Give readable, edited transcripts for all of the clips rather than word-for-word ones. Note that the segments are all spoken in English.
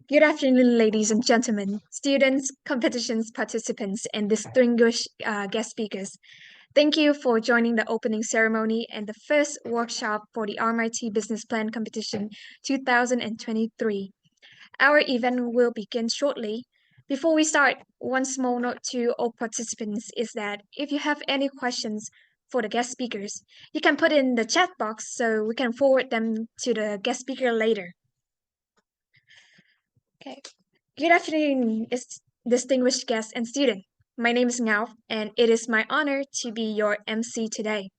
Good afternoon, ladies and gentlemen, students, competitions participants, and distinguished guest speakers. Thank you for joining the opening ceremony and the first workshop for the RMIT Business Plan Competition 2023. Our event will begin shortly. Before we start, one small note to all participants is that if you have any questions for the guest speakers, you can put in the chat box so we can forward them to the guest speaker later. Okay. Good afternoon, distinguished guests and students. My name is Ngao, and it is my honor to be your MC today.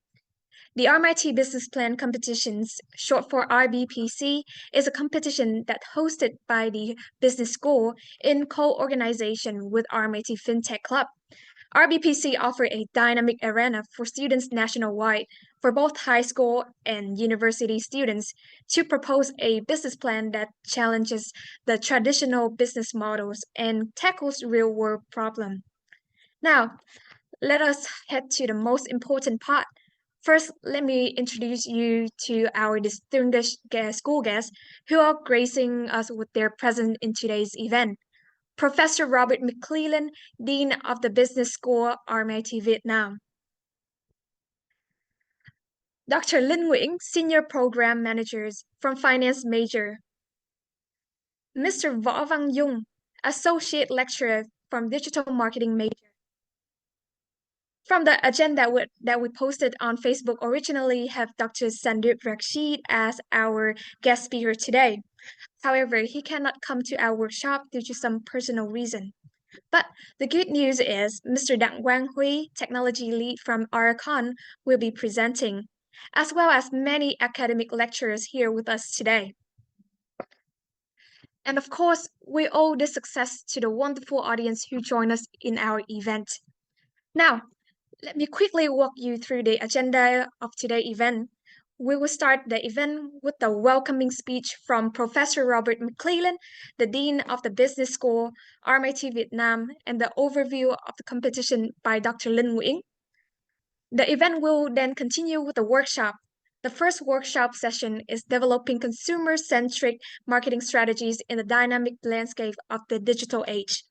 The RMIT Business Plan Competitions, short for RBPC, is a competition that's hosted by the Business School in co-organization with RMIT FinTech Club. RBPC offers a dynamic arena for students nationwide, for both high school and university students, to propose a business plan that challenges the traditional business models and tackles real-world problems. Now, let us head to the most important part. First, let me introduce you to our distinguished school guests who are gracing us with their presence in today's event. Professor Robert McClellan, Dean of the Business School, RMIT Vietnam. Dr. Linh Nguyễn, Senior Program Manager from Finance Major. Mr. Võ Văn Dung, Associate Lecturer from Digital Marketing Major. From the agenda that we posted on Facebook, originally have Dr. Sandeep Rashid as our guest speaker today. However, he cannot come to our workshop due to some personal reason. But the good news is Mr. Đặng Quang Huy, Technology Lead from Aracon, will be presenting, as well as many academic lecturers here with us today. And of course, we owe this success to the wonderful audience who joined us in our event. Now, let me quickly walk you through the agenda of today's event. We will start the event with the welcoming speech from Professor Robert McClellan, the Dean of the Business School, RMIT Vietnam, and the overview of the competition by Dr. Linh Nguyễn. The event will then continue with a workshop. The first workshop session is developing consumer-centric marketing strategies in the dynamic landscape of the digital age,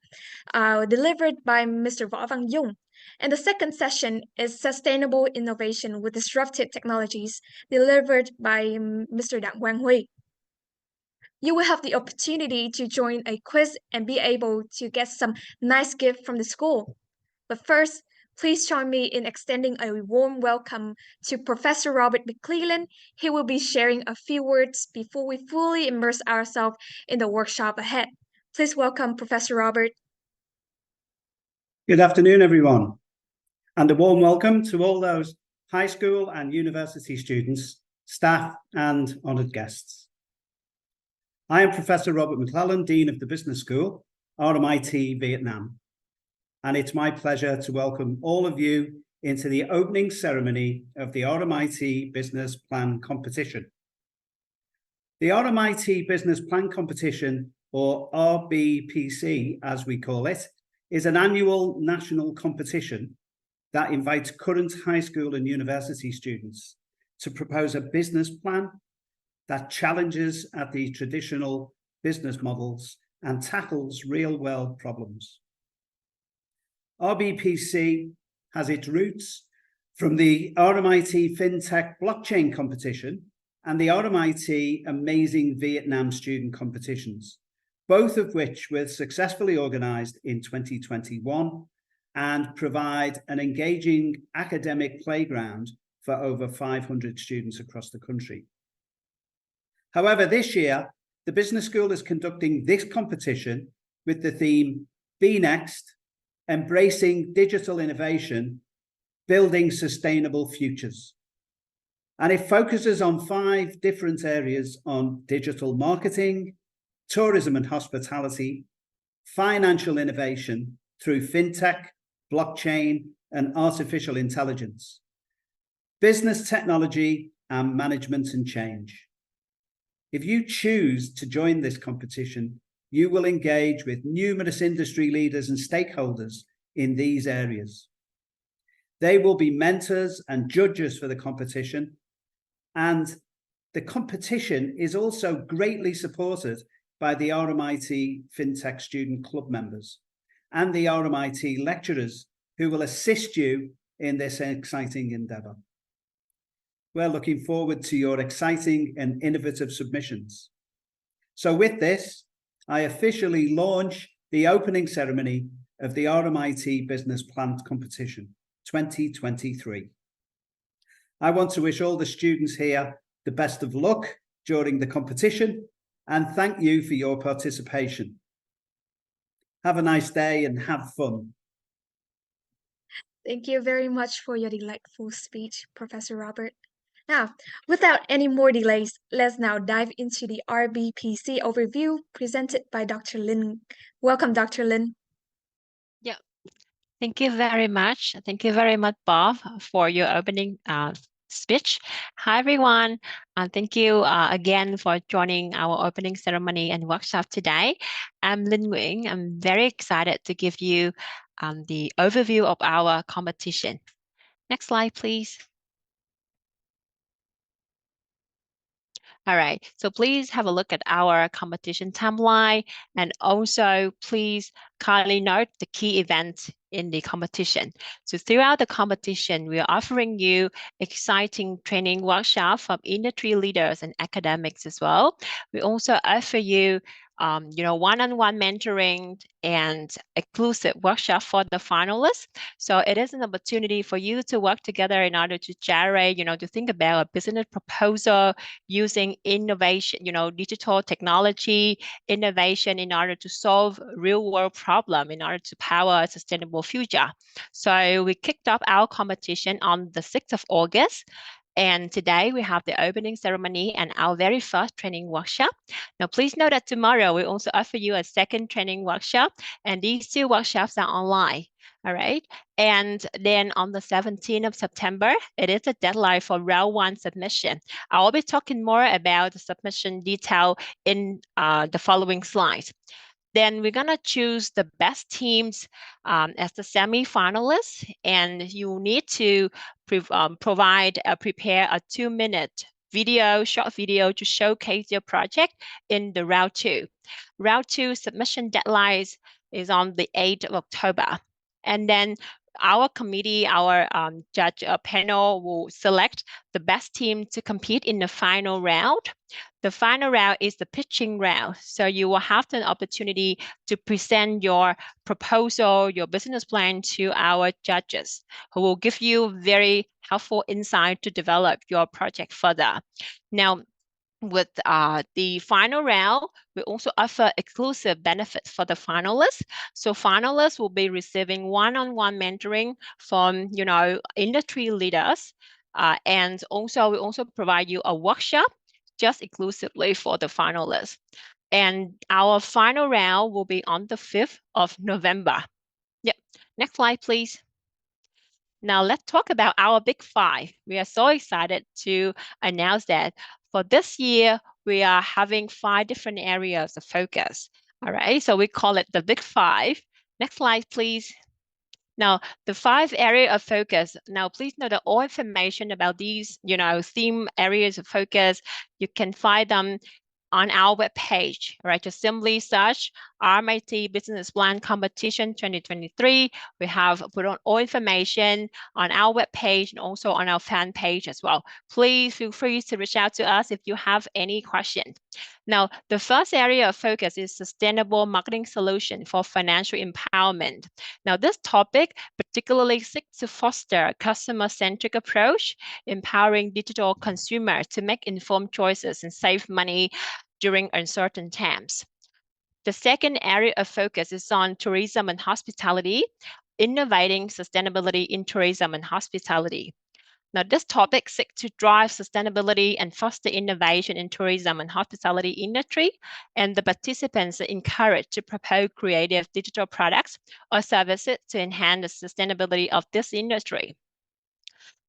delivered by Mr. Võ Văn Dung. And the second session is Sustainable Innovation with Disruptive Technologies, delivered by Mr. Đặng Quang Huy. You will have the opportunity to join a quiz and be able to get some nice gift from the school. But first, please join me in extending a warm welcome to Professor Robert McClellan. He will be sharing a few words before we fully immerse ourselves in the workshop ahead. Please welcome Professor Robert. Good afternoon, everyone, and a warm welcome to all those high school and university students, staff, and honoured guests. I am Professor Robert McClellan, Dean of the Business School, RMIT Vietnam, and it's my pleasure to welcome all of you into the opening ceremony of the RMIT Business Plan Competition. The RMIT Business Plan Competition, or RBPC as we call it, is an annual national competition that invites current high school and university students to propose a business plan that challenges at the traditional business models and tackles real-world problems. RBPC has its roots from the RMIT FinTech Blockchain Competition and the RMIT Amazing Vietnam Student Competitions, both of which were successfully organised in 2021 and provide an engaging academic playground for over 500 students across the country. However, this year, the Business School is conducting this competition with the theme Be Next, Embracing Digital Innovation, Building Sustainable Futures. And it focuses on 5 different areas on digital marketing, tourism and hospitality, financial innovation through fintech, blockchain, and artificial intelligence, business technology, and management and change. If you choose to join this competition, you will engage with numerous industry leaders and stakeholders in these areas. They will be mentors and judges for the competition, and the competition is also greatly supported by the RMIT FinTech Student Club members and the RMIT lecturers who will assist you in this exciting endeavour. We're looking forward to your exciting and innovative submissions. So with this, I officially launch the opening ceremony of the RMIT Business Plan Competition 2023. I want to wish all the students here the best of luck during the competition and thank you for your participation. Have a nice day and have fun. Thank you very much for your delightful speech, Professor Robert. Now, without any more delays, let's now dive into the RBPC overview presented by Dr. Lin. Welcome, Dr. Lin. Yeah, thank you very much. Thank you very much, Bob, for your opening speech. Hi, everyone. Thank you again for joining our opening ceremony and workshop today. I'm Lin Nguyen. I'm very excited to give you the overview of our competition. Next slide, please. All right, so please have a look at our competition timeline and also please kindly note the key events in the competition. So throughout the competition, we are offering you exciting training workshops from industry leaders and academics as well. We also offer you one-on-one mentoring and exclusive workshop for the finalists. So it is an opportunity for you to work together in order to generate, to think about a business proposal using innovation, digital technology, innovation in order to solve real world problem in order to power a sustainable future. So we kicked off our competition on the 6th of August. And today we have the opening ceremony and our very first training workshop. Now, please note that tomorrow we also offer you a second training workshop, and these two workshops are online. All right. And then on the 17th of September, it is a deadline for round 1 submission. I will be talking more about the submission detail in the following slides. Then we're going to choose the best teams as the semi-finalists, and you need to prepare a 2-minute short video to showcase your project in the round 2. Round 2 submission deadline is on the 8th of October. And then our committee, our judge panel will select the best team to compete in the final round. The final round is the pitching round. So you will have the opportunity to present your proposal, your business plan to our judges, who will give you very helpful insight to develop your project further. Now, with the final round, we also offer exclusive benefits for the finalists. So finalists will be receiving one-on-one mentoring from, industry leaders. And also, we also provide you a workshop just exclusively for the finalists. And our final round will be on the 5th of November. Yep. Next slide, please. Now let's talk about our Big 5. We are so excited to announce that for this year, we are having 5 different areas of focus. All right, so we call it the Big 5. Next slide, please. Now, the 5 areas of focus. Now, please note that all information about these, theme areas of focus, you can find them on our webpage, right? Just simply search RMIT Business Plan Competition 2023. We have put on all information on our webpage and also on our fan page as well. Please feel free to reach out to us if you have any questions. Now, the first area of focus is sustainable marketing solution for financial empowerment. Now, this topic particularly seeks to foster a customer-centric approach, empowering digital consumers to make informed choices and save money during uncertain times. The second area of focus is on tourism and hospitality, innovating sustainability in tourism and hospitality. Now, this topic seeks to drive sustainability and foster innovation in tourism and hospitality industry, and the participants are encouraged to propose creative digital products or services to enhance the sustainability of this industry.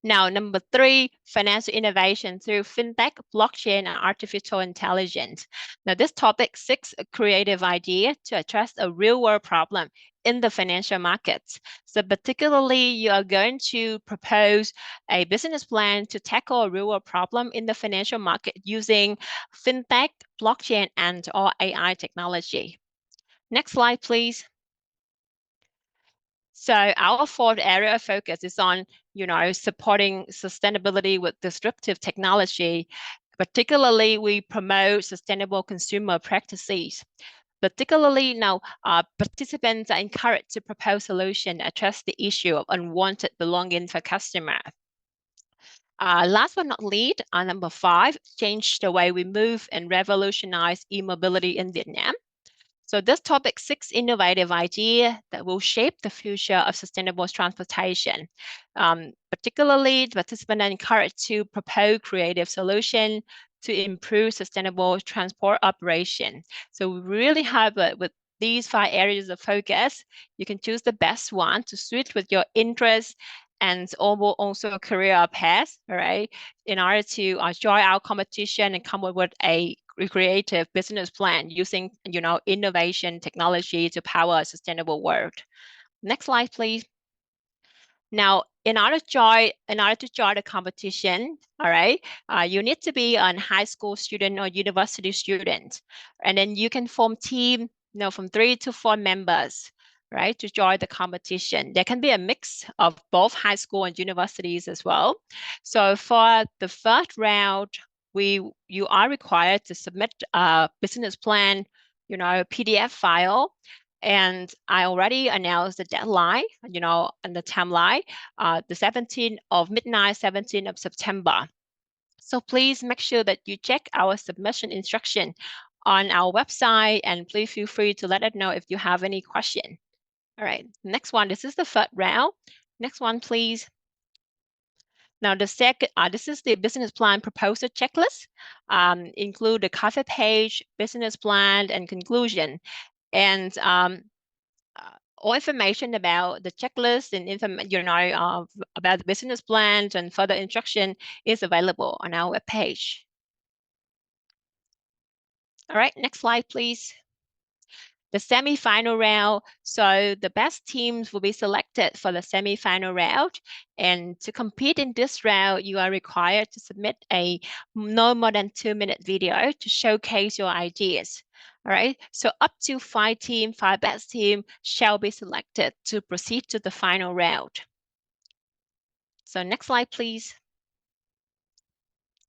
Now, number 3, financial innovation through fintech, blockchain, and artificial intelligence. Now, this topic seeks a creative idea to address a real-world problem in the financial markets. So particularly, you are going to propose a business plan to tackle a real-world problem in the financial market using fintech, blockchain, and or AI technology. Next slide, please. So our fourth area of focus is on, supporting sustainability with disruptive technology. Particularly, we promote sustainable consumer practices. Particularly now, participants are encouraged to propose solutions that address the issue of unwanted belonging for customers. Last but not least, number 5, change the way we move and revolutionize e-mobility in Vietnam. So this topic seeks innovative idea that will shape the future of sustainable transportation. Particularly, the participants are encouraged to propose creative solutions to improve sustainable transport operation. So we really have with these 5 areas of focus, you can choose the best one to suit with your interests and also a career path, all right, in order to join our competition and come up with a creative business plan using, innovation technology to power a sustainable world. Next slide, please. Now, in order to join the competition, all right, you need to be a high school student or university student, and then you can form team, from 3 to 4 members, right, to join the competition. There can be a mix of both high school and universities as well. So for the first round, you are required to submit a business plan, PDF file. And I already announced the deadline, and the timeline, the 17th of midnight, 17th of September. So please make sure that you check our submission instruction on our website, and please feel free to let us know if you have any question. All right, next one. This is the third round. Next one, please. Now, the second, this is the business plan proposal checklist. Include the cover page, business plan, and conclusion. And all information about the checklist and about the business plans and further instruction is available on our webpage. All right, next slide, please. The semi-final round. So the best teams will be selected for the semi-final round. And to compete in this round, you are required to submit a no more than 2-minute video to showcase your ideas. All right, so up to 5 best team shall be selected to proceed to the final round. So next slide, please.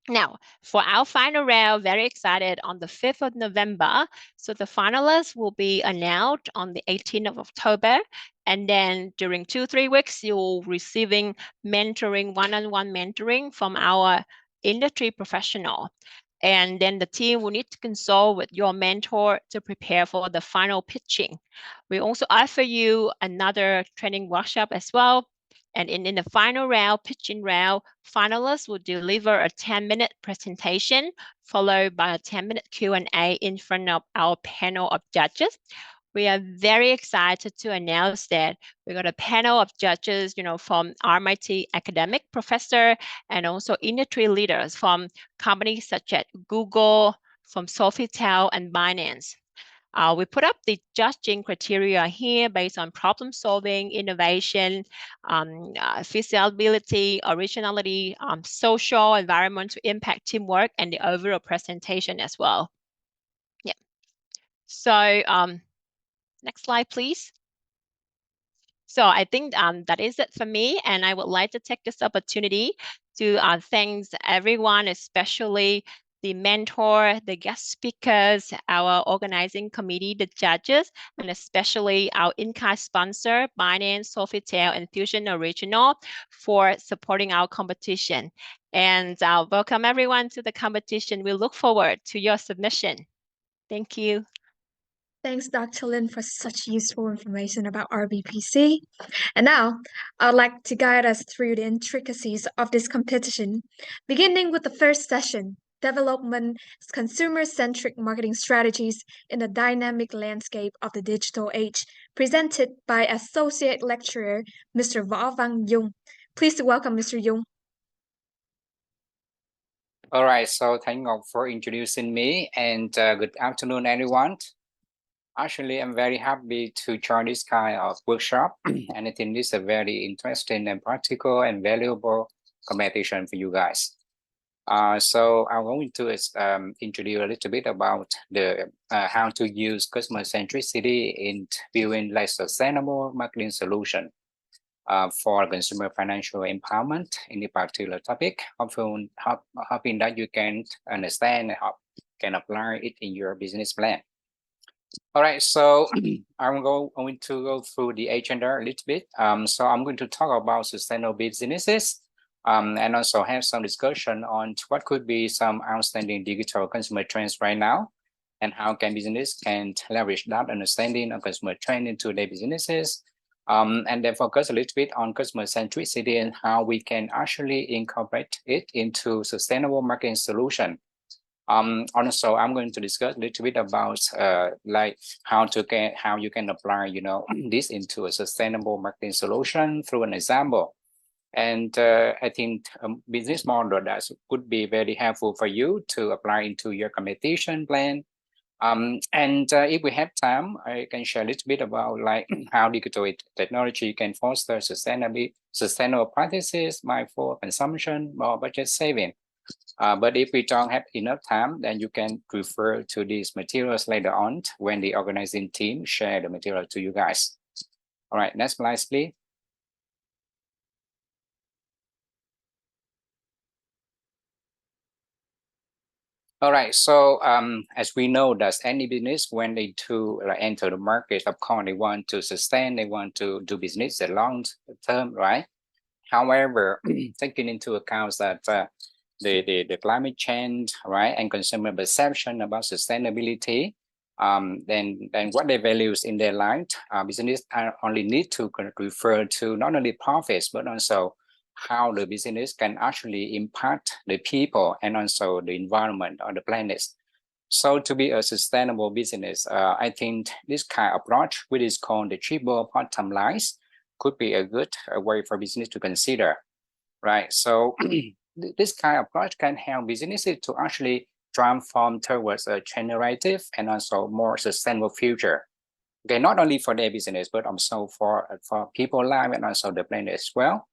Now, for our final round, very excited on the 5th of November. So the finalists will be announced on the 18th of October. And then during 2-3 weeks, you'll receiving mentoring, one-on-one mentoring from our industry professional. And then the team will need to consult with your mentor to prepare for the final pitching. We also offer you another training workshop as well. And in the final round, pitching round, finalists will deliver a 10-minute presentation followed by a 10-minute Q&A in front of our panel of judges. We are very excited to announce that we got a panel of judges, from RMIT academic professor and also industry leaders from companies such as Google, from Sofitel and Binance. We put up the judging criteria here based on problem solving, innovation, feasibility, originality, social, environmental impact, teamwork, and the overall presentation as well. Yeah. So next slide, please. So I think that is it for me, and I would like to take this opportunity to thank everyone, especially the mentor, the guest speakers, our organizing committee, the judges, and especially our in-kind sponsor, Binance, Sofitel, and Fusion Original, for supporting our competition. And welcome everyone to the competition. We look forward to your submission. Thank you. Thanks, Dr. Lin, for such useful information about RBPC. And now, I'd like to guide us through the intricacies of this competition, beginning with the first session, Development Consumer-Centric Marketing Strategies in the Dynamic Landscape of the Digital Age, presented by Associate Lecturer, Mr. Võ Văn Dung. Please welcome Mr. Dung. All right, so thank you for introducing me, and good afternoon, everyone. Actually, I'm very happy to join this kind of workshop, and I think this is a very interesting and practical and valuable competition for you guys. So I'm going to introduce a little bit about the how to use customer centricity in building like sustainable marketing solution for consumer financial empowerment in the particular topic, hoping that you can understand and can apply it in your business plan. All right, so I'm going to go through the agenda a little bit. So I'm going to talk about sustainable businesses and also have some discussion on what could be some outstanding digital consumer trends right now and how can business can leverage that understanding of consumer trend into their businesses. And then focus a little bit on customer centricity and how we can actually incorporate it into sustainable marketing solution. Also, I'm going to discuss a little bit about like how you can apply, this into a sustainable marketing solution through an example. And I think a business model that could be very helpful for you to apply into your competition plan. And if we have time, I can share a little bit about like how digital technology can foster sustainable practices, mindful consumption, or budget saving. But if we don't have enough time, then you can refer to these materials later on when the organizing team share the material to you guys. All right, next slide, please. All right, so as we know that any business, when they to enter the market, of course, they want to sustain, they want to do business a long term, right? However, taking into account that the climate change, right, and consumer perception about sustainability, then what they values in their life, business only need to refer to not only profits but also how the business can actually impact the people and also the environment or the planet. So to be a sustainable business, I think this kind of approach, which is called the triple bottom lines, could be a good way for business to consider, right? So this kind of approach can help businesses to actually transform towards a generative and also more sustainable future. Okay, not only for their business, but also for people's life and also the planet as well.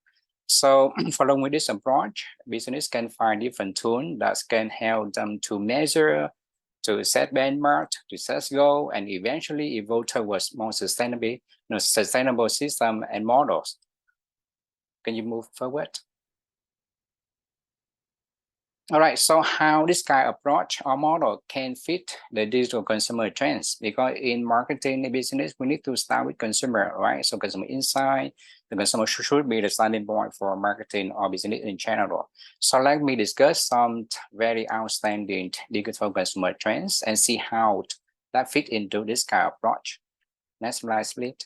So following with this approach, business can find different tools that can help them to measure, to set benchmark, to set goal, and eventually evolve towards more sustainable system and models. Can you move forward? All right, so how this kind of approach or model can fit the digital consumer trends? Because in marketing and business, we need to start with consumer, right? So consumer insight, the consumer should be the starting point for marketing or business in general. So let me discuss some very outstanding digital consumer trends and see how that fit into this kind of approach. Next slide, please.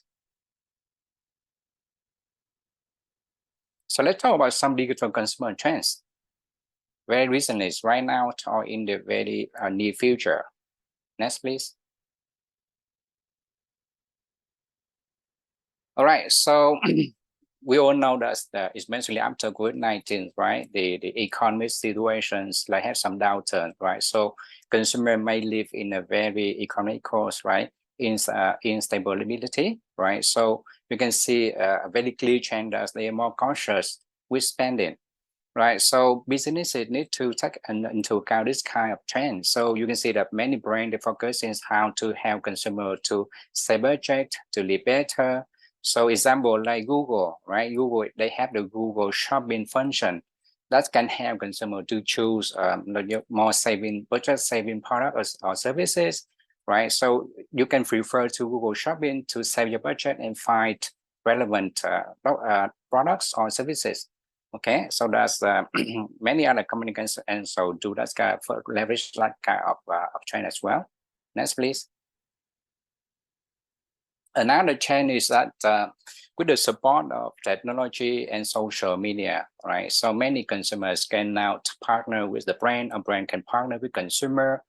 So let's talk about some digital consumer trends. Very recently, right now or in the very near future. Next, please. All right, so we all know that especially after COVID-19, right? The economic situations like have some downturn, right? So consumer may live in a very economic cost, right? Instability, right? So you can see a very clear trend that they are more cautious with spending. Right, so businesses need to take into account this kind of trend. So you can see that many brands focus on how to help consumers to save budget, to live better. So example like Google, right? Google, they have the Google Shopping function that can help consumers to choose more budget saving products or services, right? So you can refer to Google Shopping to save your budget and find relevant products or services. Okay, so that's many other companies and so do that kind of leverage that kind of trend as well. Next, please. Another trend is that with the support of technology and social media, right? So many consumers can now partner with the brand. A brand can partner with consumer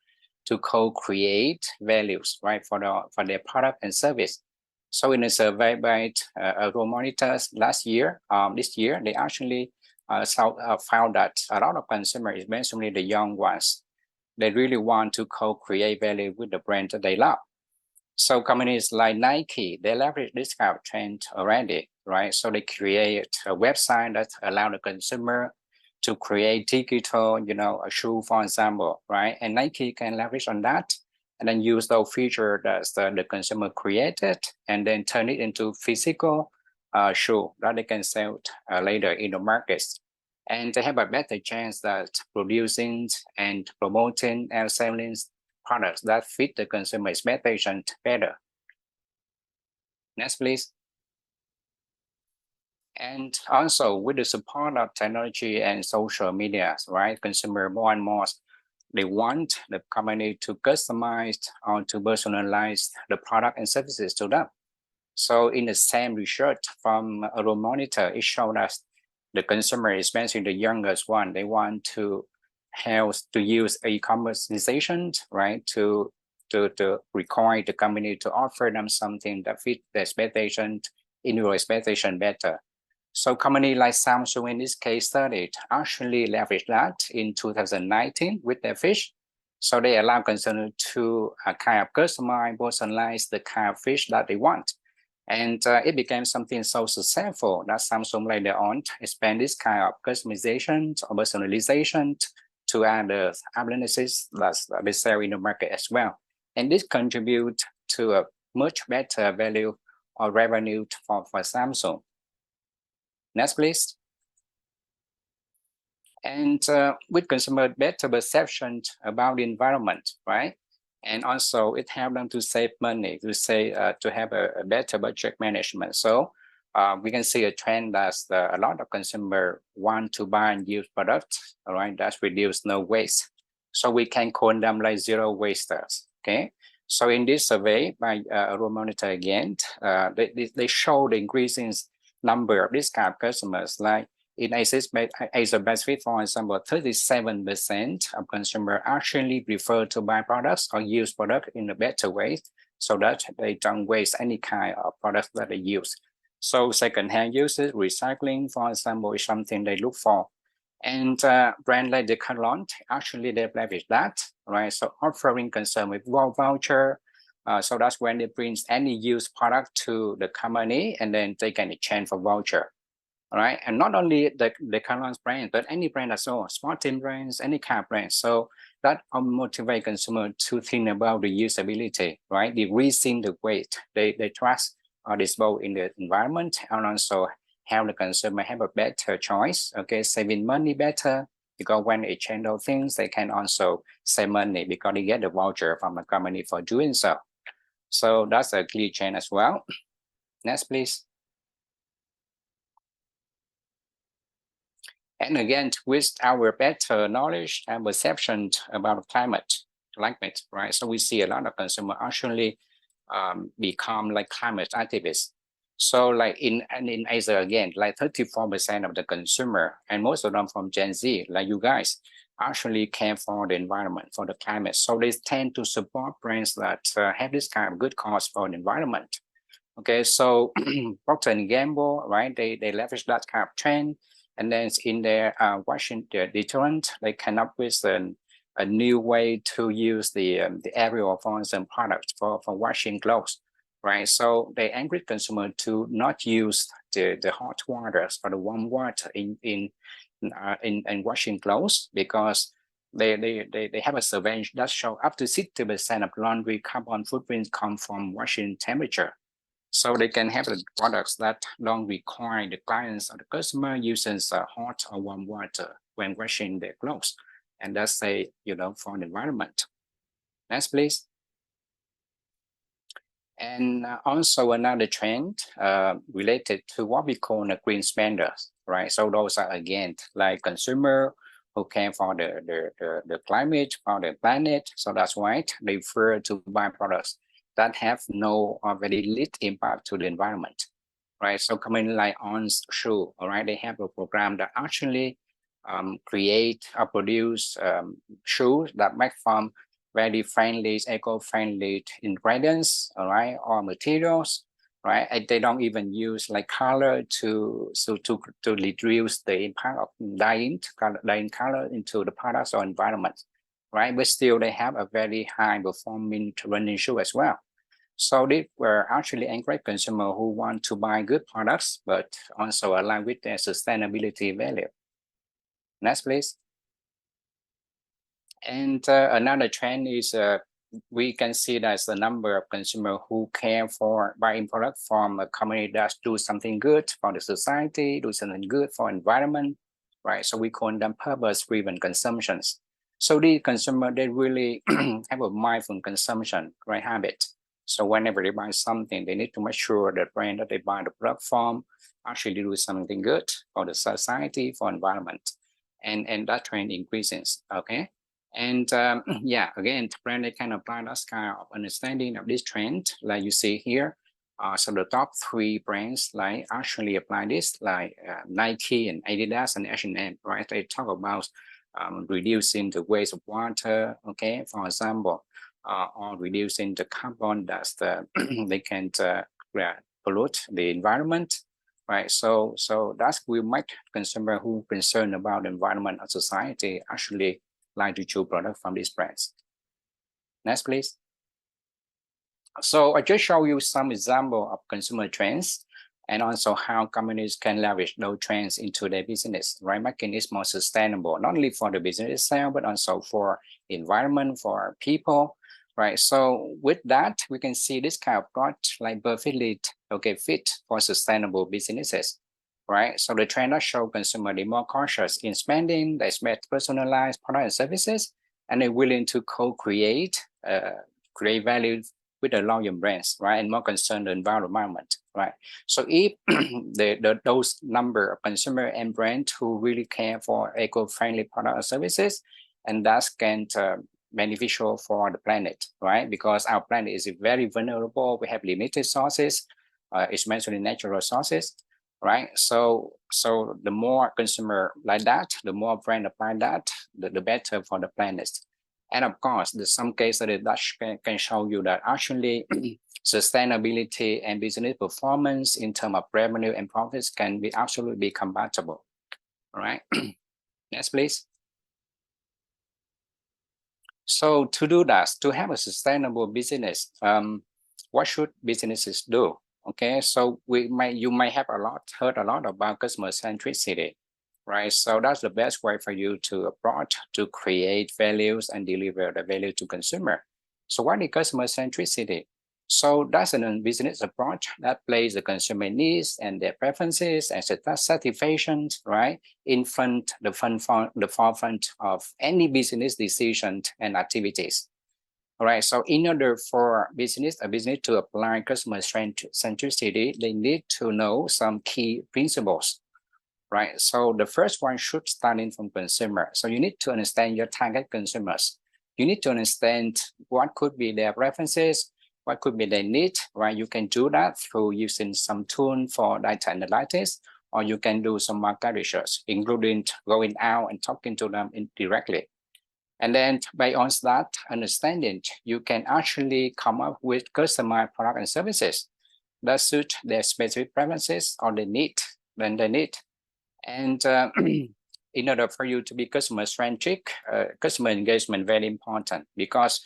to co-create values, right, for their product and service. So in a survey by Euromonitor last year, this year, they actually found that a lot of consumers, especially the young ones, they really want to co-create value with the brand that they love. So companies like Nike, they leverage this kind of trend already, right? So they create a website that allow the consumer to create digital, a shoe, for example, right? And Nike can leverage on that and then use those features that the consumer created and then turn it into physical shoe that they can sell later in the markets. And they have a better chance that producing and promoting and selling products that fit the consumer expectation better. Next, please. And also with the support of technology and social media, right? Consumer more and more, they want the company to customize or to personalize the product and services to them. So in the same research from Euromonitor, it showed us the consumer, especially the youngest one, they want to have to use e-commerceization, right? To require the company to offer them something that fit the expectation, individual expectation better. So company like Samsung in this case study actually leveraged that in 2019 with their fish. So they allow consumers to kind of customize, personalize the kind of fish that they want. And it became something so successful that Samsung later on expand this kind of customization or personalization to other appliances that they sell in the market as well. And this contribute to a much better value or revenue for Samsung. Next, please. And with consumer better perception about the environment, right? And also it helps them to save money, to have a better budget management. So we can see a trend that a lot of consumers want to buy and use products, all right, that reduce no waste. So we can call them like zero wasters, okay? So in this survey by Euromonitor again, they show the increasing number of this kind of customers, like in Asia Pacific, for example, 37% of consumers actually prefer to buy products or use products in a better way so that they don't waste any kind of products that they use. So secondhand usage, recycling, for example, is something they look for. And brand like Decathlon, actually they leverage that, right? So offering consumers with voucher, so that's when they bring any used product to the company and then they can exchange for voucher. All right, and not only the Decathlon brand, but any brand as well, smart team brands, any car brand. So that motivate consumer to think about the usability, right? They rethink the weight, they trust or dispose in the environment, and also help the consumer have a better choice. Okay, saving money better because when they change those things, they can also save money because they get the voucher from the company for doing so. So that's a clear change as well. Next, please. And again, with our better knowledge and perception about climate, right? So we see a lot of consumers actually become like climate activists. So like in Asia again, like 34% of the consumer, and most of them from Gen Z, like you guys, actually care for the environment, for the climate. So they tend to support brands that have this kind of good cause for the environment. Okay, so Procter & Gamble, right? They leverage that kind of trend. And then in their washing detergent, they come up with a new way to use the aerial frozen product for washing clothes, right? So they encourage consumer to not use the hot waters or the warm water in washing clothes because they have a survey that show up to 60% of laundry carbon footprints come from washing temperature. So they can have the products that don't require the clients or the customer using hot or warm water when washing their clothes. And that's for the environment. Next, please. And also another trend related to what we call the green spenders, right? So those are again like consumer who care for the climate, for the planet. So that's why they prefer to buy products that have no or very little impact to the environment, right? So companies like On's Shoe, all right, they have a program that actually create or produce shoes that make from very friendly, eco-friendly ingredients, all right, or materials. right? And they don't even use like color to reduce the impact of dyeing color into the products or environment, right? But still they have a very high performing running shoe as well. So these were actually encourage consumers who want to buy good products, but also align with their sustainability value. Next, please. And another trend is we can see there's the number of consumers who care for buying products from a company that do something good for the society, do something good for environment, right? So we call them purpose-driven consumptions. So these consumers, they really have a mindful consumption, right, habit. So whenever they buy something, they need to make sure the brand that they buy the product from actually do something good for the society, for environment. And that trend increases, okay? And yeah, again, brand they can apply that kind of understanding of this trend, like you see here. So the top 3 brands like actually apply this, like Nike and Adidas and H&M, right? They talk about reducing the waste of water, okay, for example, or reducing the carbon that they can pollute the environment, right? So that's will make consumer who concerned about the environment or society actually like to choose products from these brands. Next, please. So I just show you some example of consumer trends and also how companies can leverage those trends into their business, right? Making it more sustainable, not only for the business itself, but also for environment, for people, right? So with that, we can see this kind of product like perfectly fit for sustainable businesses, right? So the trend that show consumer be more cautious in spending, they expect personalized products and services, and they're willing to co-create, create value with the loyal brands, right? And more concerned the environment, right? So if those number of consumer and brands who really care for eco-friendly products and services, and that's can beneficial for the planet, right? Because our planet is very vulnerable. We have limited sources, especially natural resources, right? So the more consumer like that, the more brand apply that, the better for the planet. And of course, there's some cases that can show you that actually sustainability and business performance in terms of revenue and profits can be absolutely compatible. All right. Next, please. So to do that, to have a sustainable business, what should businesses do? Okay, so you might have heard a lot about customer centricity, right? So that's the best way for you to approach to create values and deliver the value to consumer. So what is customer centricity? So that's a business approach that places the consumer needs and their preferences and satisfaction, right, in the forefront of any business decision and activities. All right, so in order for a business to apply customer centricity, they need to know some key principles, right? So the first one should start in from consumer. So you need to understand your target consumers. You need to understand what could be their preferences, what could be their need, right? You can do that through using some tool for data analytics, or you can do some market research, including going out and talking to them directly. And then based on that understanding, you can actually come up with customized products and services that suit their specific preferences or the need. And in order for you to be customer-centric, customer engagement very important, because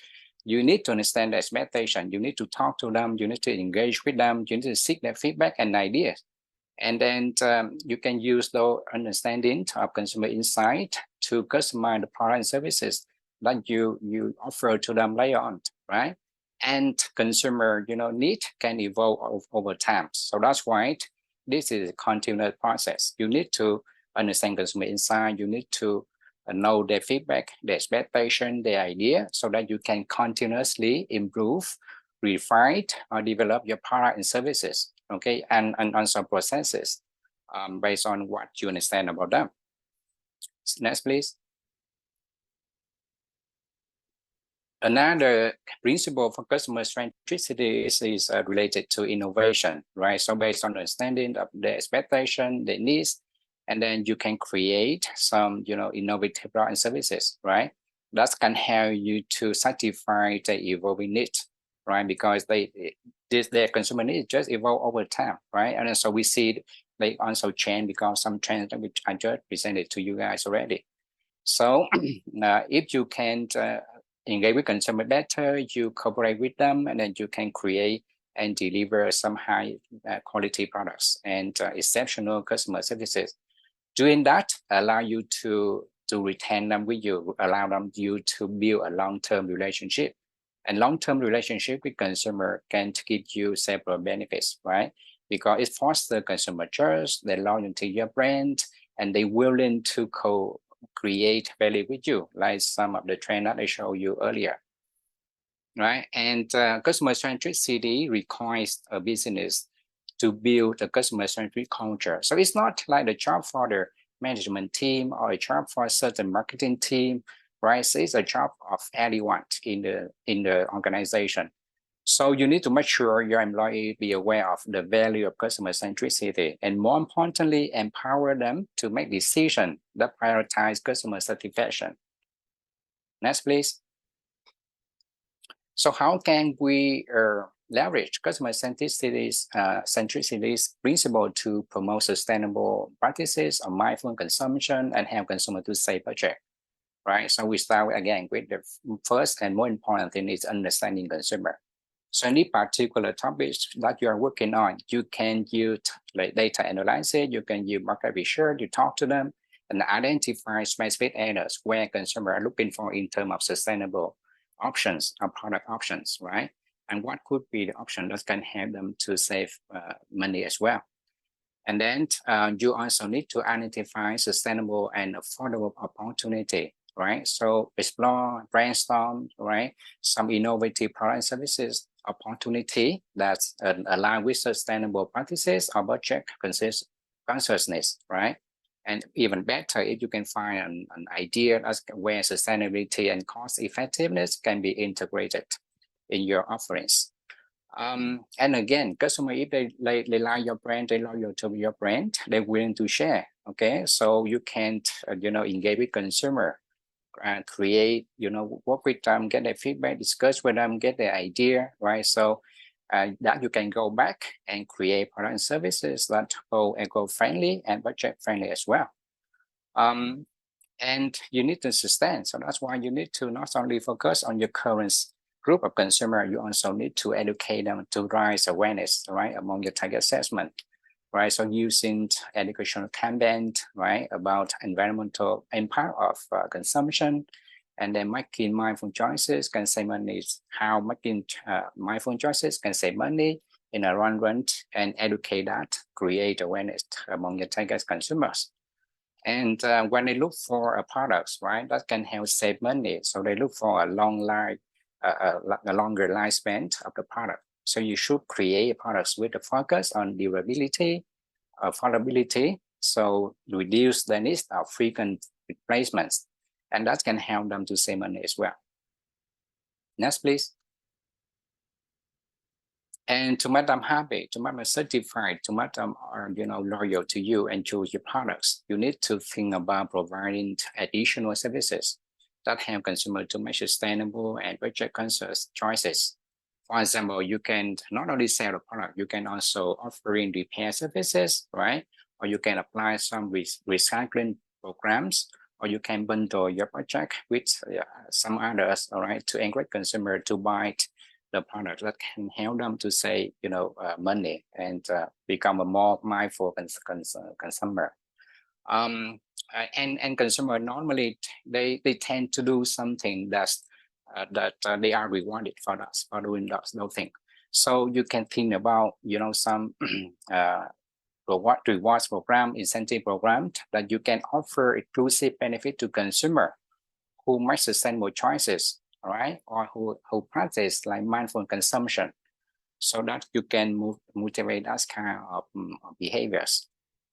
you need to understand the expectation. You need to talk to them. You need to engage with them. You need to seek their feedback and ideas. And then you can use the understanding of consumer insight to customize the product and services that you offer to them later on, right? And consumer, need can evolve over time. So that's why this is a continuous process. You need to understand consumer insight. You need to know their feedback, their expectation, their idea, so that you can continuously improve, refine, or develop your product and services. Okay, and also processes based on what you understand about them. Next, please. Another principle for customer centricity is related to innovation, right? So based on understanding of the expectation, the needs, and then you can create some, innovative products and services, right? That can help you to satisfy the evolving needs. right? Because their consumer needs just evolve over time, right? And so we see they also change because some trends which I just presented to you guys already. So if you can engage with consumer better, you cooperate with them, and then you can create and deliver some high quality products and exceptional customer services. Doing that allow you to retain them with you, allow them you to build a long-term relationship. And long-term relationship with consumer can give you several benefits, right? Because it fosters consumer trust, they loyalty to your brand, and they willing to create value with you, like some of the trend that I showed you earlier, right? And customer centricity requires a business to build a customer centric culture. So it's not like the job for the management team or a job for a certain marketing team, right? So it's a job of anyone in the organization. So you need to make sure your employee be aware of the value of customer centricity, and more importantly, empower them to make decisions that prioritize customer satisfaction. Next, please. So how can we leverage customer centricity's principle to promote sustainable practices of mindful consumption and help consumers to save budget, right? So we start again with the first and more important thing is understanding consumer. So any particular topics that you are working on, you can use like data analysis, you can use market research, you talk to them and identify specific areas where consumers are looking for in terms of sustainable options or product options, right? And what could be the option that can help them to save money as well. And then you also need to identify sustainable and affordable opportunity, right? So explore, brainstorm, right? Some innovative product and services opportunity that's aligned with sustainable practices or budget consciousness, right? And even better, if you can find an idea where sustainability and cost effectiveness can be integrated in your offerings. And again, customer, if they like your brand, they loyal to your brand, they're willing to share. Okay, so you can engage with consumer, create, work with them, get their feedback, discuss with them, get their idea, right? So that you can go back and create product and services that are eco-friendly and budget-friendly as well. And you need to sustain. So that's why you need to not only focus on your current group of consumer, you also need to educate them to raise awareness, right, among your target segment, right? So using educational campaign, right, about environmental impact of consumption, and then making mindful choices can save money. How making mindful choices can save money in a run, and educate that, create awareness among your target consumers. And when they look for a products, right, that can help save money. So they look for a long life, a longer lifespan of the product. So you should create products with a focus on durability, affordability, so reduce the need of frequent replacements, and that can help them to save money as well. Next, please. And to make them happy, to make them certified, to make them are loyal to you and choose your products, you need to think about providing additional services that help consumers to make sustainable and budget-conscious choices. For example, you can not only sell the product, you can also offering repair services, right? Or you can apply some recycling programs, or you can bundle your project with some others, all right, to encourage consumer to buy the product that can help them to save, money and become a more mindful consumer. And consumer normally they tend to do something that they are rewarded for us for doing those things. So you can think about some rewards program, incentive program that you can offer exclusive benefit to consumer who make sustainable choices, right? Or who practice like mindful consumption, so that you can motivate that kind of behaviors.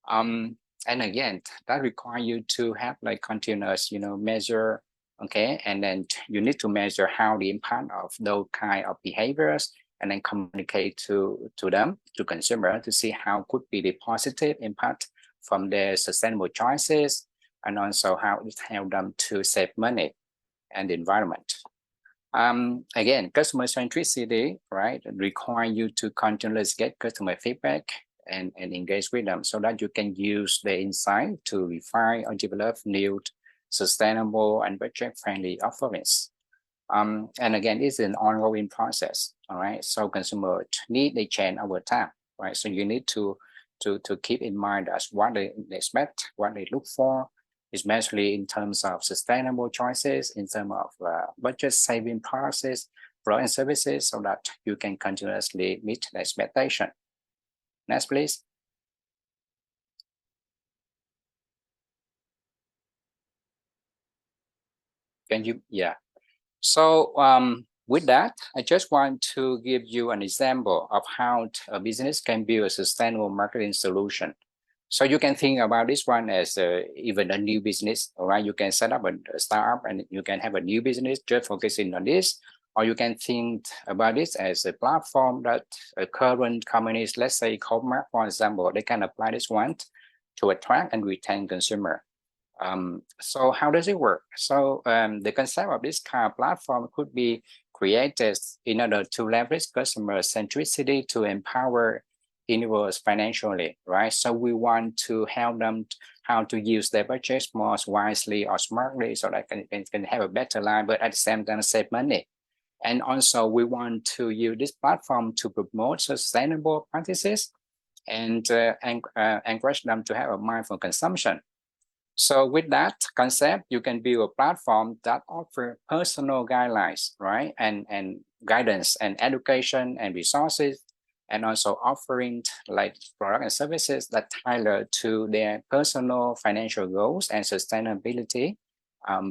And again, that require you to have like continuous, measure, okay? And then you need to measure how the impact of those kind of behaviors, and then communicate to them, to consumer, to see how could be the positive impact from their sustainable choices, and also how it help them to save money and the environment. Again, customer centricity, right, require you to continuously get customer feedback and engage with them so that you can use the insight to refine or develop new sustainable and budget-friendly offerings. And again, it's an ongoing process, all right? So consumers need to change over time, right? So you need to keep in mind as what they expect, what they look for, especially in terms of sustainable choices, in terms of budget saving policies, products and services, so that you can continuously meet the expectation. Next, please. Can you, yeah. So with that, I just want to give you an example of how a business can build a sustainable marketing solution. So you can think about this one as even a new business, all right? You can set up a startup and you can have a new business just focusing on this, or you can think about this as a platform that current companies, let's say Comark, for example, they can apply this one to attract and retain consumer. So how does it work? So the concept of this kind of platform could be created in order to leverage customer centricity to empower individuals financially, right? So we want to help them how to use their budget more wisely or smartly so that can have a better life, but at the same time save money. And also we want to use this platform to promote sustainable practices and encourage them to have a mindful consumption. So with that concept, you can build a platform that offers personal guidelines, right? And guidance and education and resources, and also offering like products and services that tailor to their personal financial goals and sustainability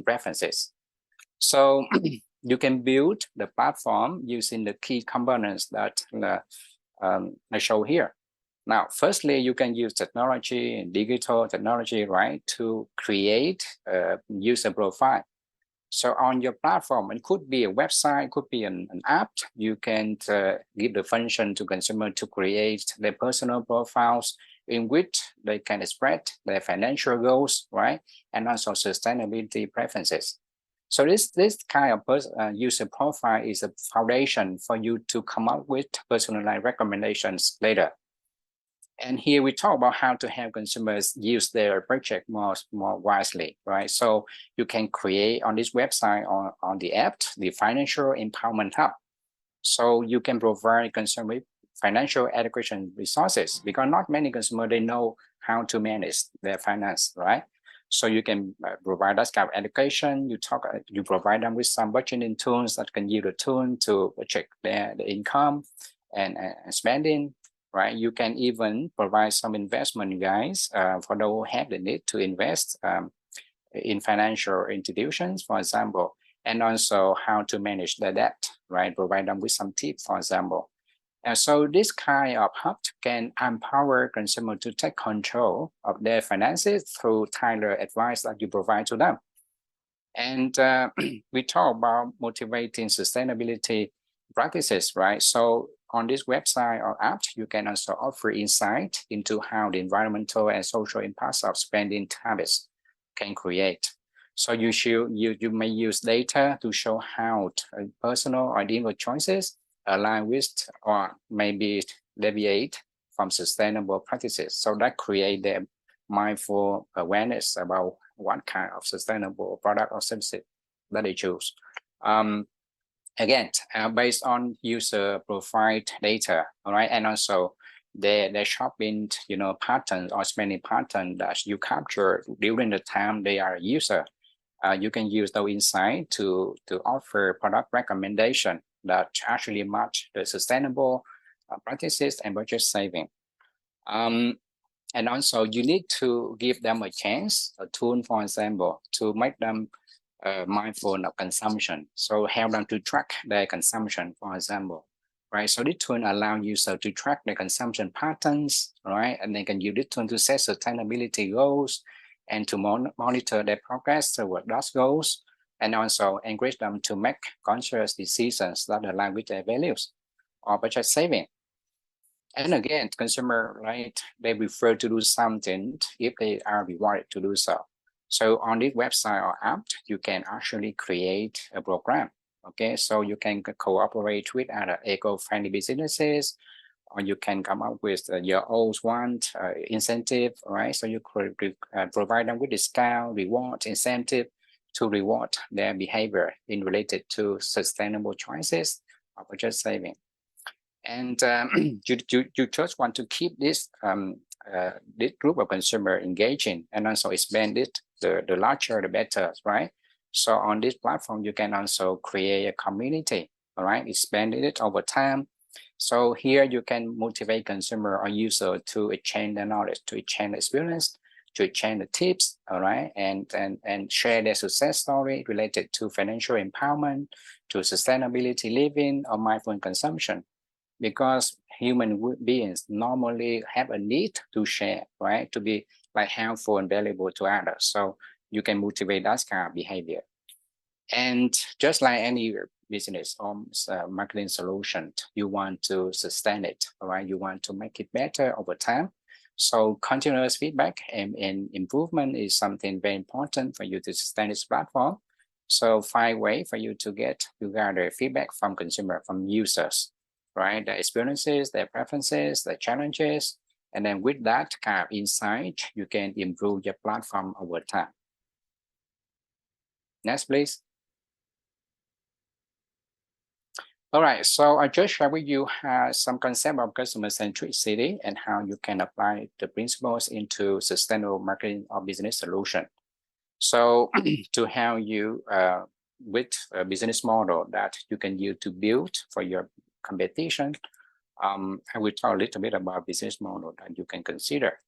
preferences. So you can build the platform using the key components that I show here. Now, firstly, you can use technology and digital technology, right, to create a user profile. So on your platform, it could be a website, could be an app. You can give the function to consumer to create their personal profiles in which they can express their financial goals, right, and also sustainability preferences. So this kind of user profile is a foundation for you to come up with personalized recommendations later. And here we talk about how to help consumers use their budget more wisely, right? So you can create on this website or on the app, the Financial Empowerment Hub. So you can provide consumer financial education resources because not many consumers, they know how to manage their finance, right? So you can provide that kind of education. You provide them with some budgeting tools that can use the tool to check the income and spending. Right, you can even provide some investment guides for those who have the need to invest in financial institutions, for example, and also how to manage the debt, right? Provide them with some tips, for example. And so this kind of hub can empower consumers to take control of their finances through tailored advice that you provide to them. And we talk about motivating sustainability practices, right? So on this website or app, you can also offer insight into how the environmental and social impacts of spending habits can create. So you may use data to show how personal or individual choices align with or maybe deviate from sustainable practices. So that create the mindful awareness about what kind of sustainable product or service that they choose. Again, based on user profile data, all right, and also their shopping, patterns or spending pattern that you capture during the time they are a user, you can use those insights to offer product recommendation that actually match the sustainable practices and budget saving. And also, you need to give them a chance, a tool, for example, to make them mindful of consumption. So help them to track their consumption, for example, right? So this tool allows users to track their consumption patterns, right? And they can use this tool to set sustainability goals and to monitor their progress toward those goals, and also encourage them to make conscious decisions that align with their values or budget saving. And again, consumer, right, they prefer to do something if they are rewarded to do so. So on this website or app, you can actually create a program Okay, so you can cooperate with other eco-friendly businesses, or you can come up with your own one incentive, right? So you could provide them with discount, reward, incentive to reward their behavior in related to sustainable choices or purchase saving. And you just want to keep this group of consumer engaging and also expand it. The larger, the better, right? So on this platform, you can also create a community, all right? Expand it over time. So here you can motivate consumer or user to exchange their knowledge, to exchange experience, to exchange the tips, all right? And share their success story related to financial empowerment, to sustainability living or mindful consumption. Because human beings normally have a need to share, right? To be like helpful and valuable to others. So you can motivate that kind of behavior. And just like any business or marketing solution, you want to sustain it, all right? You want to make it better over time. So continuous feedback and improvement is something very important for you to sustain this platform. So find a way for you to gather feedback from consumer, from users, right? Their experiences, their preferences, their challenges. And then with that kind of insight, you can improve your platform over time. Next, please. All right, so I just share with you some concept of customer centricity and how you can apply the principles into sustainable marketing or business solution. So to help you with a business model that you can use to build for your competition, I will talk a little bit about business model that you can consider.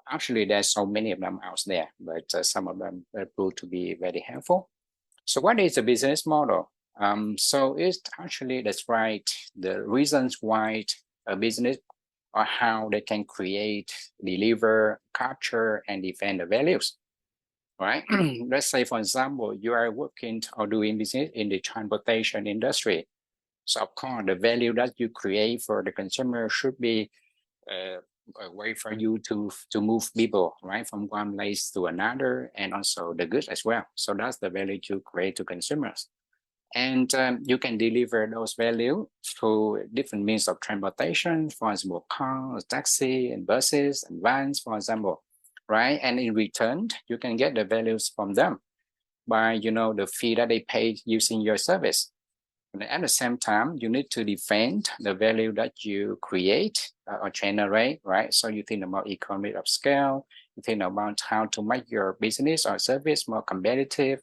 Actually, there's so many of them out there, but some of them prove to be very helpful. So what is a business model? So it's actually describes the reasons why a business or how they can create, deliver, capture, and defend the values, right? Let's say, for example, you are working or doing business in the transportation industry. So of course, the value that you create for the consumer should be a way for you to move people, right, from one place to another, and also the goods as well. So that's the value you create to consumers. And you can deliver those value through different means of transportation, for example, cars, taxi, and buses, and vans, for example, right? And in return, you can get the values from them by, the fee that they pay using your service. And at the same time, you need to defend the value that you create or generate, right? So you think about economy of scale, you think about how to make your business or service more competitive.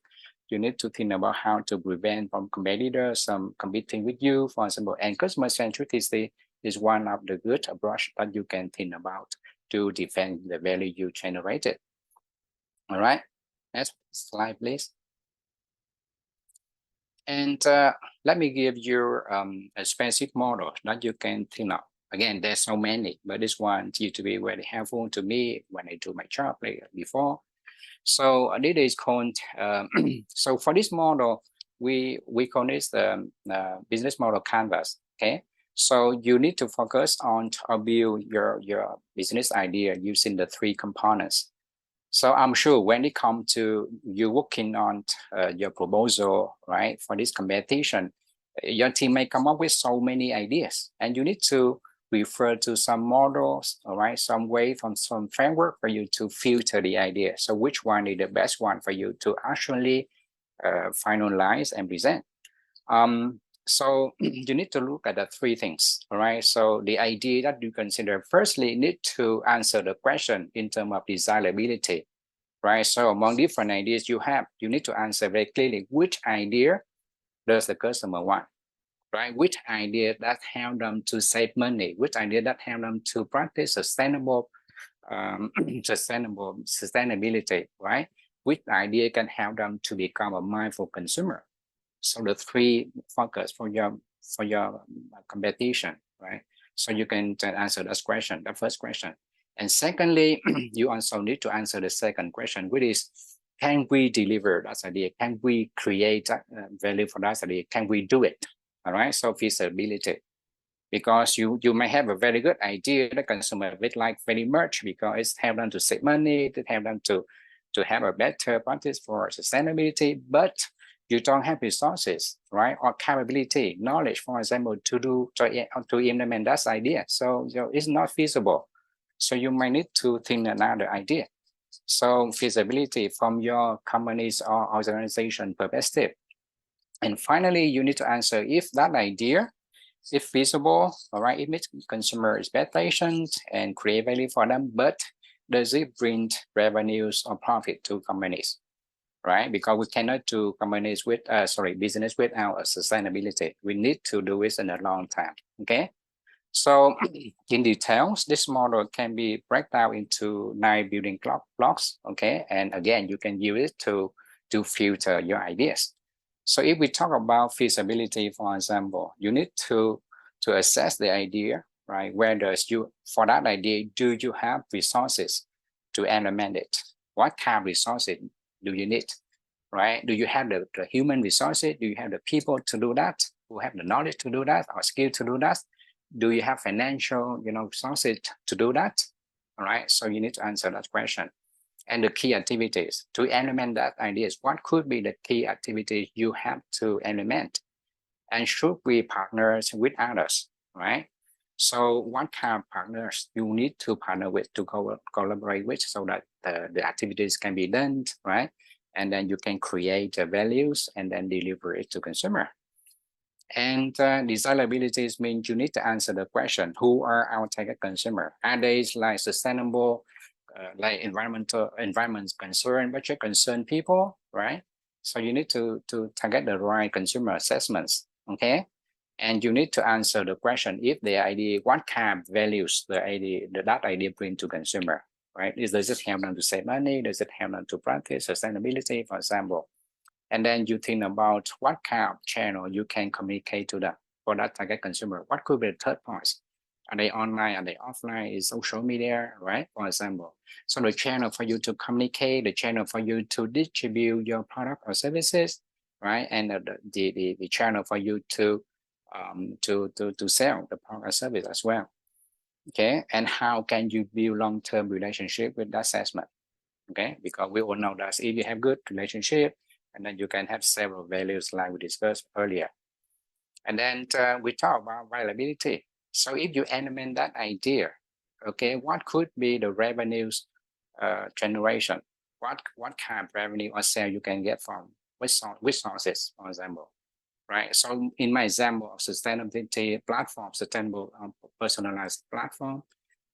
You need to think about how to prevent from competitors competing with you, for example. And customer centricity is one of the good approach that you can think about to defend the value you generated. All right, next slide, please. And let me give you a specific model that you can think of. Again, there's so many, but this one used to be very helpful to me when I do my job before. So this is called, so for this model, we call this the business model canvas, okay? So you need to focus on or build your business idea using the 3 components. So I'm sure when it comes to you working on your proposal, right, for this competition, your team may come up with so many ideas, and you need to refer to some models, all right, some way from some framework for you to filter the idea. So which one is the best one for you to actually finalize and present? So you need to look at the 3 things, all right? So the idea that you consider firstly need to answer the question in terms of desirability, right? So among different ideas you have, you need to answer very clearly which idea does the customer want, right? Which idea that help them to save money, which idea that help them to practice sustainable, sustainability, right? Which idea can help them to become a mindful consumer. So the 3 focus for your competition, right? So you can answer that question, the first question. And secondly, you also need to answer the second question, which is, can we deliver that idea? Can we create value for that idea? Can we do it? All right, so feasibility. Because you may have a very good idea that consumer would like very much because it's help them to save money, to help them to have a better practice for sustainability, but you don't have resources, right? Or capability, knowledge, for example, to implement that idea. So it's not feasible. So you might need to think another idea. So feasibility from your company's or organization perspective. And finally, you need to answer if that idea is feasible, all right, it meets consumer expectations and create value for them, but does it bring revenues or profit to companies, right? Because we cannot do business without sustainability. We need to do it in a long time, okay? So in details, this model can be broken down into 9 building blocks, okay? And again, you can use it to filter your ideas. So if we talk about feasibility, for example, you need to assess the idea, right? Whether for that idea, do you have resources to implement it? What kind of resources do you need, right? Do you have the human resources? Do you have the people to do that? Who have the knowledge to do that or skill to do that? Do you have financial, resources to do that? All right, so you need to answer that question. And the key activities to implement that ideas. What could be the key activities you have to implement? And should we partner with others, right? So what kind of partners you need to partner with, to collaborate with, so that the activities can be done, right? And then you can create the values and then deliver it to consumer. And desirabilities means you need to answer the question, who are our target consumer? Are they like sustainable, like environment concern, budget concern people, right? So you need to target the right consumer assessments, okay? And you need to answer the question, if the idea, what kind of values that idea bring to consumer, right? Does it help them to save money? Does it help them to practice sustainability, for example? And then you think about what kind of channel you can communicate to them for that target consumer. What could be the third parts? Are they online? Are they offline? Is social media, right? For example. So the channel for you to communicate, the channel for you to distribute your product or services, right? And the channel for you to sell the product or service as well. Okay. And how can you build long-term relationship with that segment? Okay, because we all know that if you have good relationship, and then you can have several values like we discussed earlier. And then we talk about viability. So if you implement that idea, okay, what could be the revenues generation? What kind of revenue or sale you can get from which sources, for example, right? So in my example of sustainability platform, sustainable personalized platform,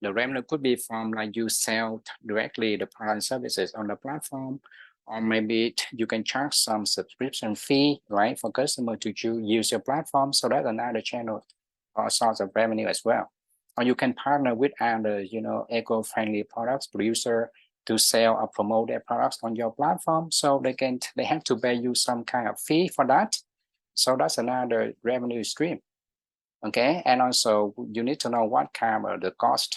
the revenue could be from like you sell directly the product and services on the platform, or maybe you can charge some subscription fee, right, for customer to use your platform. So that's another channel or source of revenue as well. Or you can partner with other, eco-friendly products producer to sell or promote their products on your platform. So they have to pay you some kind of fee for that. So that's another revenue stream. Okay, and also you need to know what kind of the cost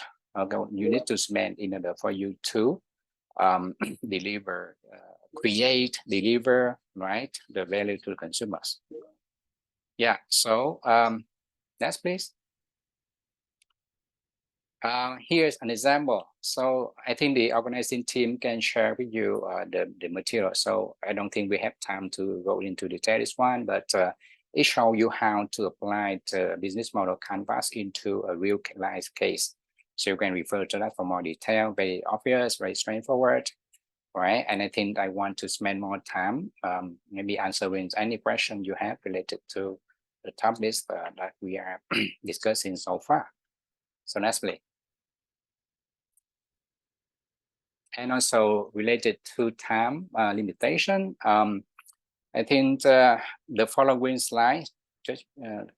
you need to spend in order for you to deliver, right, the value to the consumers. Yeah, so next please. Here's an example. So I think the organizing team can share with you the material. So I don't think we have time to go into detail this one, but it shows you how to apply the business model canvas into a real life case. So you can refer to that for more detail, very obvious, very straightforward, right? And I think I want to spend more time maybe answering any question you have related to the topics that we are discussing so far. So next please. And also related to time limitation, I think the following slide, just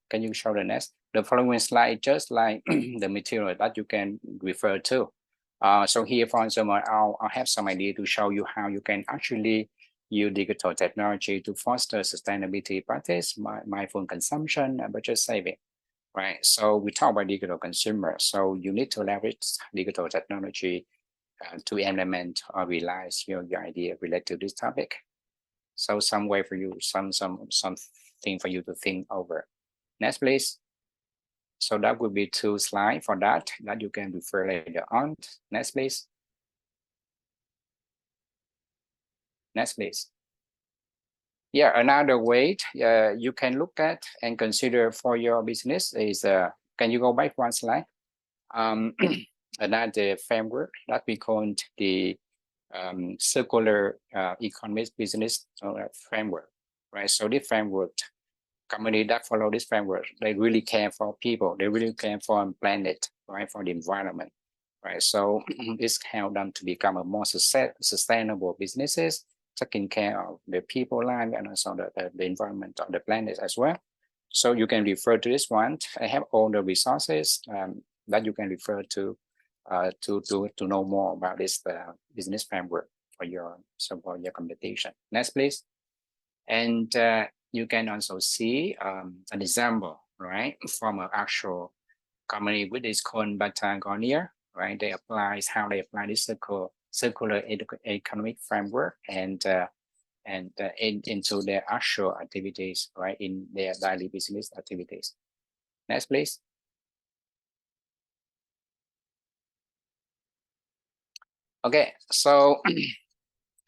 can you show the next? The following slide, just like the material that you can refer to. So here, for example, I'll have some idea to show you how you can actually use digital technology to foster sustainability practice, mindful consumption, and budget saving, right? So we talk about digital consumer. So you need to leverage digital technology to implement or realize your idea related to this topic. So some way for you, something for you to think over. Next, please. So that would be 2 slides for that you can refer later on. Next, please. Next, please. Yeah, another way you can look at and consider for your business is, can you go back one slide? Another framework that we call the circular economic business framework, right? So this framework, company that follow this framework, they really care for people, they really care for the planet, right? For the environment, right? So this help them to become a more sustainable businesses, taking care of the people life and also the environment of the planet as well. So you can refer to this one. I have all the resources that you can refer to know more about this business framework for your competition. Next, please. And you can also see an example, right, from an actual company with this called Patagonia, right? They apply how they apply this circular economic framework and into their actual activities, right, in their daily business activities. Next, please. Okay, so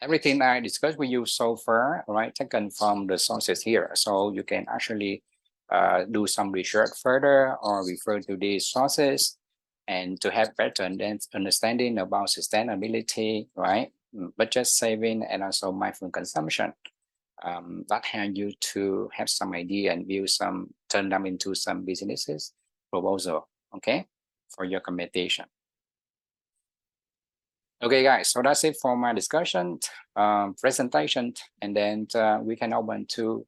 everything I discussed with you so far, right, taken from the sources here. So you can actually do some research further or refer to these sources and to have better understanding about sustainability, right, budget saving, and also mindful consumption. That help you to have some idea and turn them into some businesses proposal, okay, for your competition. Okay, guys, so that's it for my discussion, presentation, and then we can open to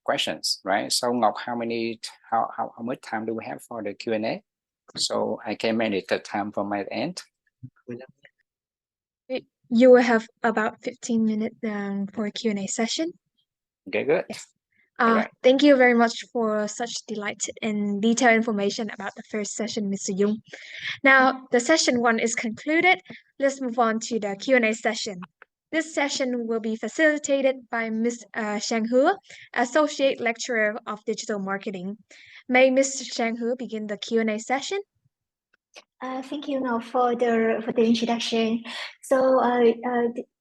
questions, right? So Ngọc, how much time do we have for the Q&A? So I can manage the time from my end. You will have about 15 minutes for a Q&A session. Okay, good. Yes. Right. Thank you very much for such delighted and detailed information about the first session, Mr. Jung. Now, the session 1 is concluded. Let's move on to the Q&A session. This session will be facilitated by Ms. Shang He, Associate Lecturer of Digital Marketing. May Ms. Shang He begin the Q&A session? Thank you now for the introduction. So,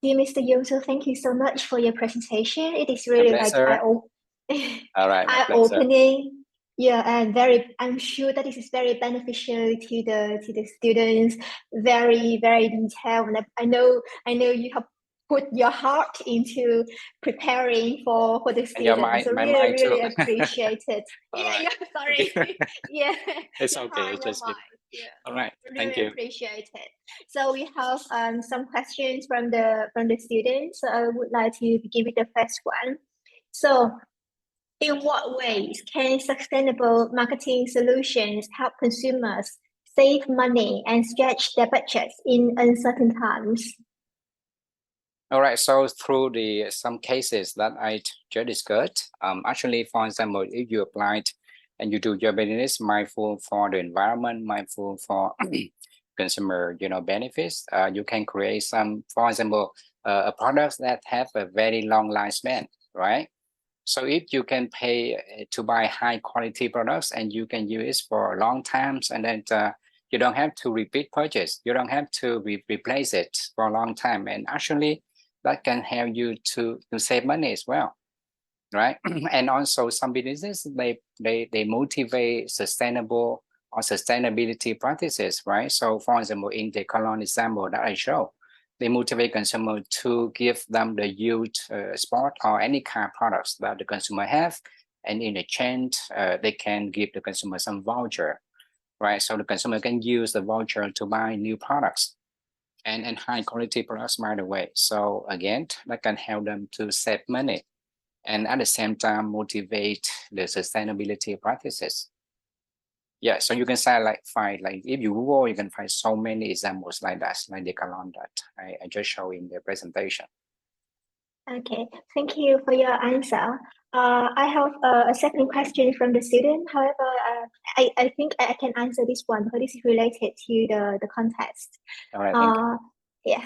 dear Mr. Jung, so thank you so much for your presentation. It is really like eye-opening. Yeah, and I'm sure that this is very beneficial to the students. Very, very detailed. And I know you have put your heart into preparing for the students. So really appreciate it. Yeah, sorry. Yeah, it's okay. It's just yeah. All right. Really Thank you. Appreciate it. So we have some questions from the students. So I would like to begin with the first one. So, in what ways can sustainable marketing solutions help consumers save money and stretch their budgets in uncertain times? All right, so through some cases that I just discussed, actually, for example, if you applied and you do your business mindful for the environment, mindful for consumer, benefits, you can create some, for example, products that have a very long lifespan, right? So if you can pay to buy high quality products and you can use it for a long time, and then you don't have to repeat purchase, you don't have to replace it for a long time, and actually that can help you to save money as well, right? And also some businesses, they motivate sustainable or sustainability practices, right? So for example, in the colon example that I show, they motivate consumer to give them the used sport or any kind of products that the consumer have, and in exchange, they can give the consumer some voucher, right? So the consumer can use the voucher to buy new products and high quality products, by the way. So again, that can help them to save money and at the same time motivate the sustainability practices. Yeah, so you can say if you Google, you can find so many examples like that, like the column that I just showed in the presentation. Okay, thank you for your answer. I have a second question from the student. However, I think I can answer this one because this is related to the context. All right, thank you. Yeah,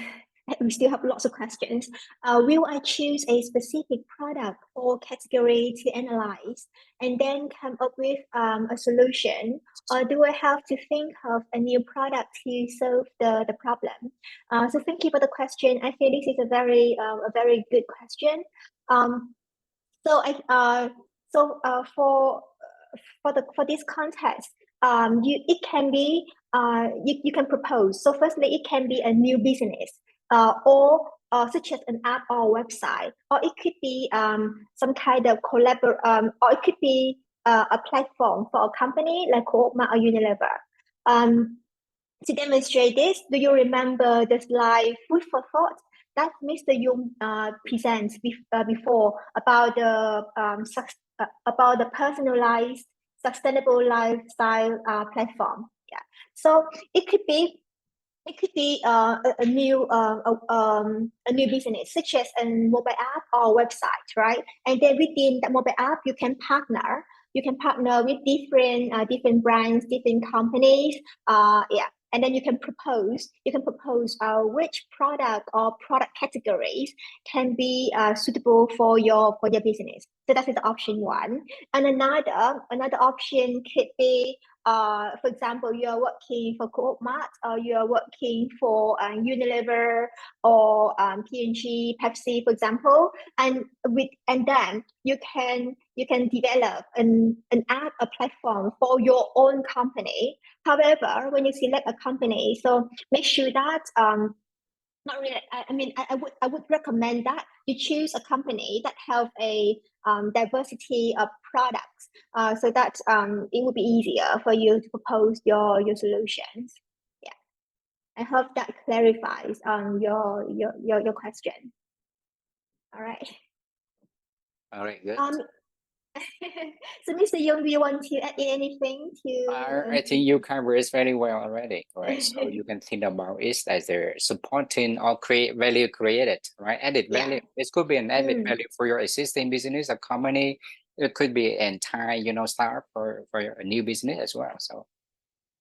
we still have lots of questions. Will I choose a specific product or category to analyze and then come up with a solution, or do I have to think of a new product to solve the problem? So thank you for the question. I think this is a very good question. For this context, it can be you can propose. So firstly, it can be a new business, or such as an app or website, or it could be some kind of or it could be a platform for a company like Coop or Unilever. To demonstrate this, do you remember the slide Food for Thought that Mr. Yung presents before about the personalized sustainable lifestyle platform? Yeah, so it could be a new business, such as a mobile app or website, right? And then within that mobile app, you can partner with different brands, different companies. Yeah, and then you can propose which product or product categories can be suitable for your business. So that is option one. And another option could be, for example, you are working for Coop Mart, or you are working for Unilever or P&G, Pepsi, for example, and then you can develop an app, a platform for your own company. However, when you select a company, so make sure that not really. I would recommend that you choose a company that have a diversity of products, so that it will be easier for you to propose your solutions. Yeah, I hope that clarifies your question. All right. All right, good. So, Mr. Young, do you want to add anything to? I think you covered it very well already, right? So you can think about it as a supporting or create value created, right? Added value. It could be an added value for your existing business, a company. It could be an entire, startup for a new business as well. So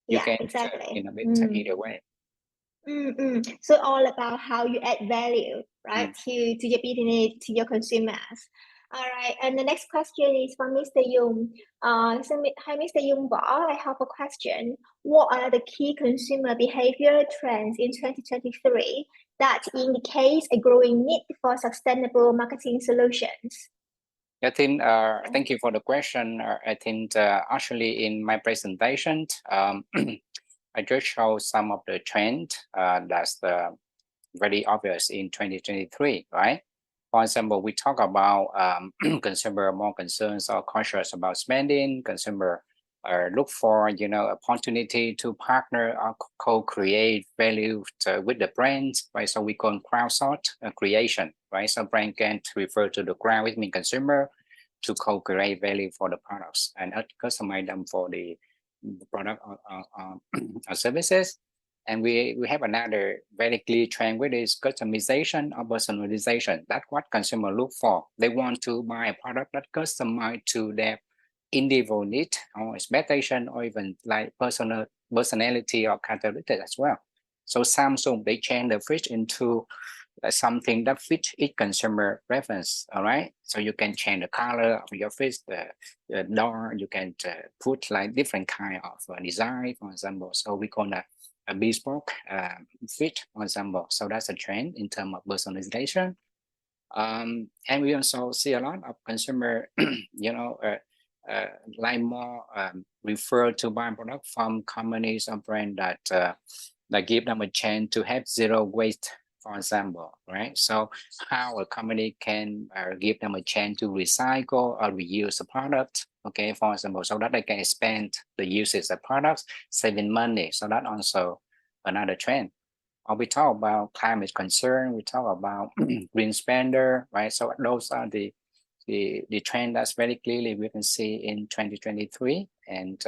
you can exactly. Either way. So all about how you add value, right, to your business, to your consumers. All right, and the next question is from Mr. Yung. Hi, Mr. Yung Bo, I have a question. What are the key consumer behavior trends in 2023 that indicate a growing need for sustainable marketing solutions? I think, thank you for the question. I think actually in my presentation, I just show some of the trend that's very obvious in 2023, right? For example, we talk about consumer more concerns or cautious about spending. Consumer look for opportunity to partner or co-create value with the brands, right? So we call crowdsource creation, right? So brand can refer to the crowd, which means consumer, to co-create value for the products and customize them for the product or services. And we have another very clear trend, which is customization or personalization. That's what consumers look for. They want to buy a product that customized to their individual need or expectation, or even like personality or characteristics as well. So Samsung, they change the fridge into something that fits each consumer preference. All right, so you can change the color of your fridge, the door. You can put like different kind of design, for example. So we call that a bespoke fit, for example. So that's a trend in terms of personalization. And we also see a lot of consumer, like more refer to buy product from companies or brand that give them a chance to have zero waste, for example, right? So how a company can give them a chance to recycle or reuse a product, okay, for example, so that they can expand the usage of products, saving money. So that also another trend. Or we talk about climate concern, we talk about green spender, right? So those are the trend that's very clearly we can see in 2023 and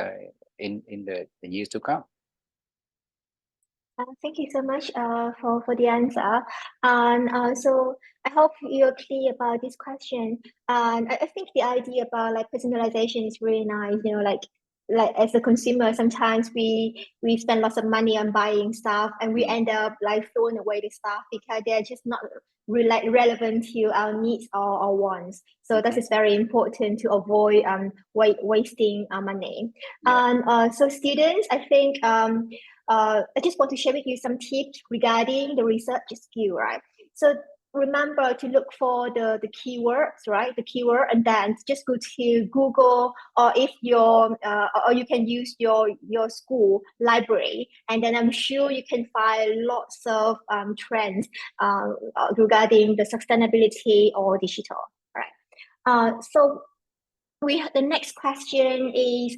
in the years to come. Thank you so much for the answer. And so I hope you're clear about this question. And I think the idea about like personalization is really nice. Like as a consumer, sometimes we spend lots of money on buying stuff, and we end up like throwing away the stuff because they're just not relevant to our needs or wants. So that is very important to avoid wasting money. And so students, I think I just want to share with you some tips regarding the research skill, right? So remember to look for the keywords, right? The keyword, and then just go to Google, or if your or you can use your school library, and then I'm sure you can find lots of trends regarding the sustainability or digital, right? So the next question is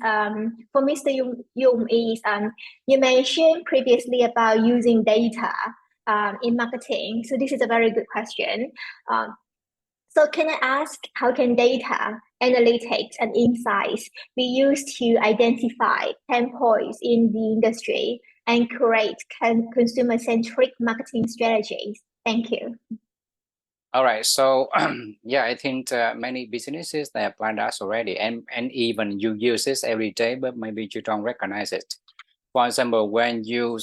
for Mr. Yung is you mentioned previously about using data in marketing. So this is a very good question. So can I ask, how can data, analytics, and insights be used to identify pain points in the industry and create consumer-centric marketing strategies? Thank you. All right, so yeah, I think many businesses they apply that already, and even you use this every day, but maybe you don't recognize it. For example, when you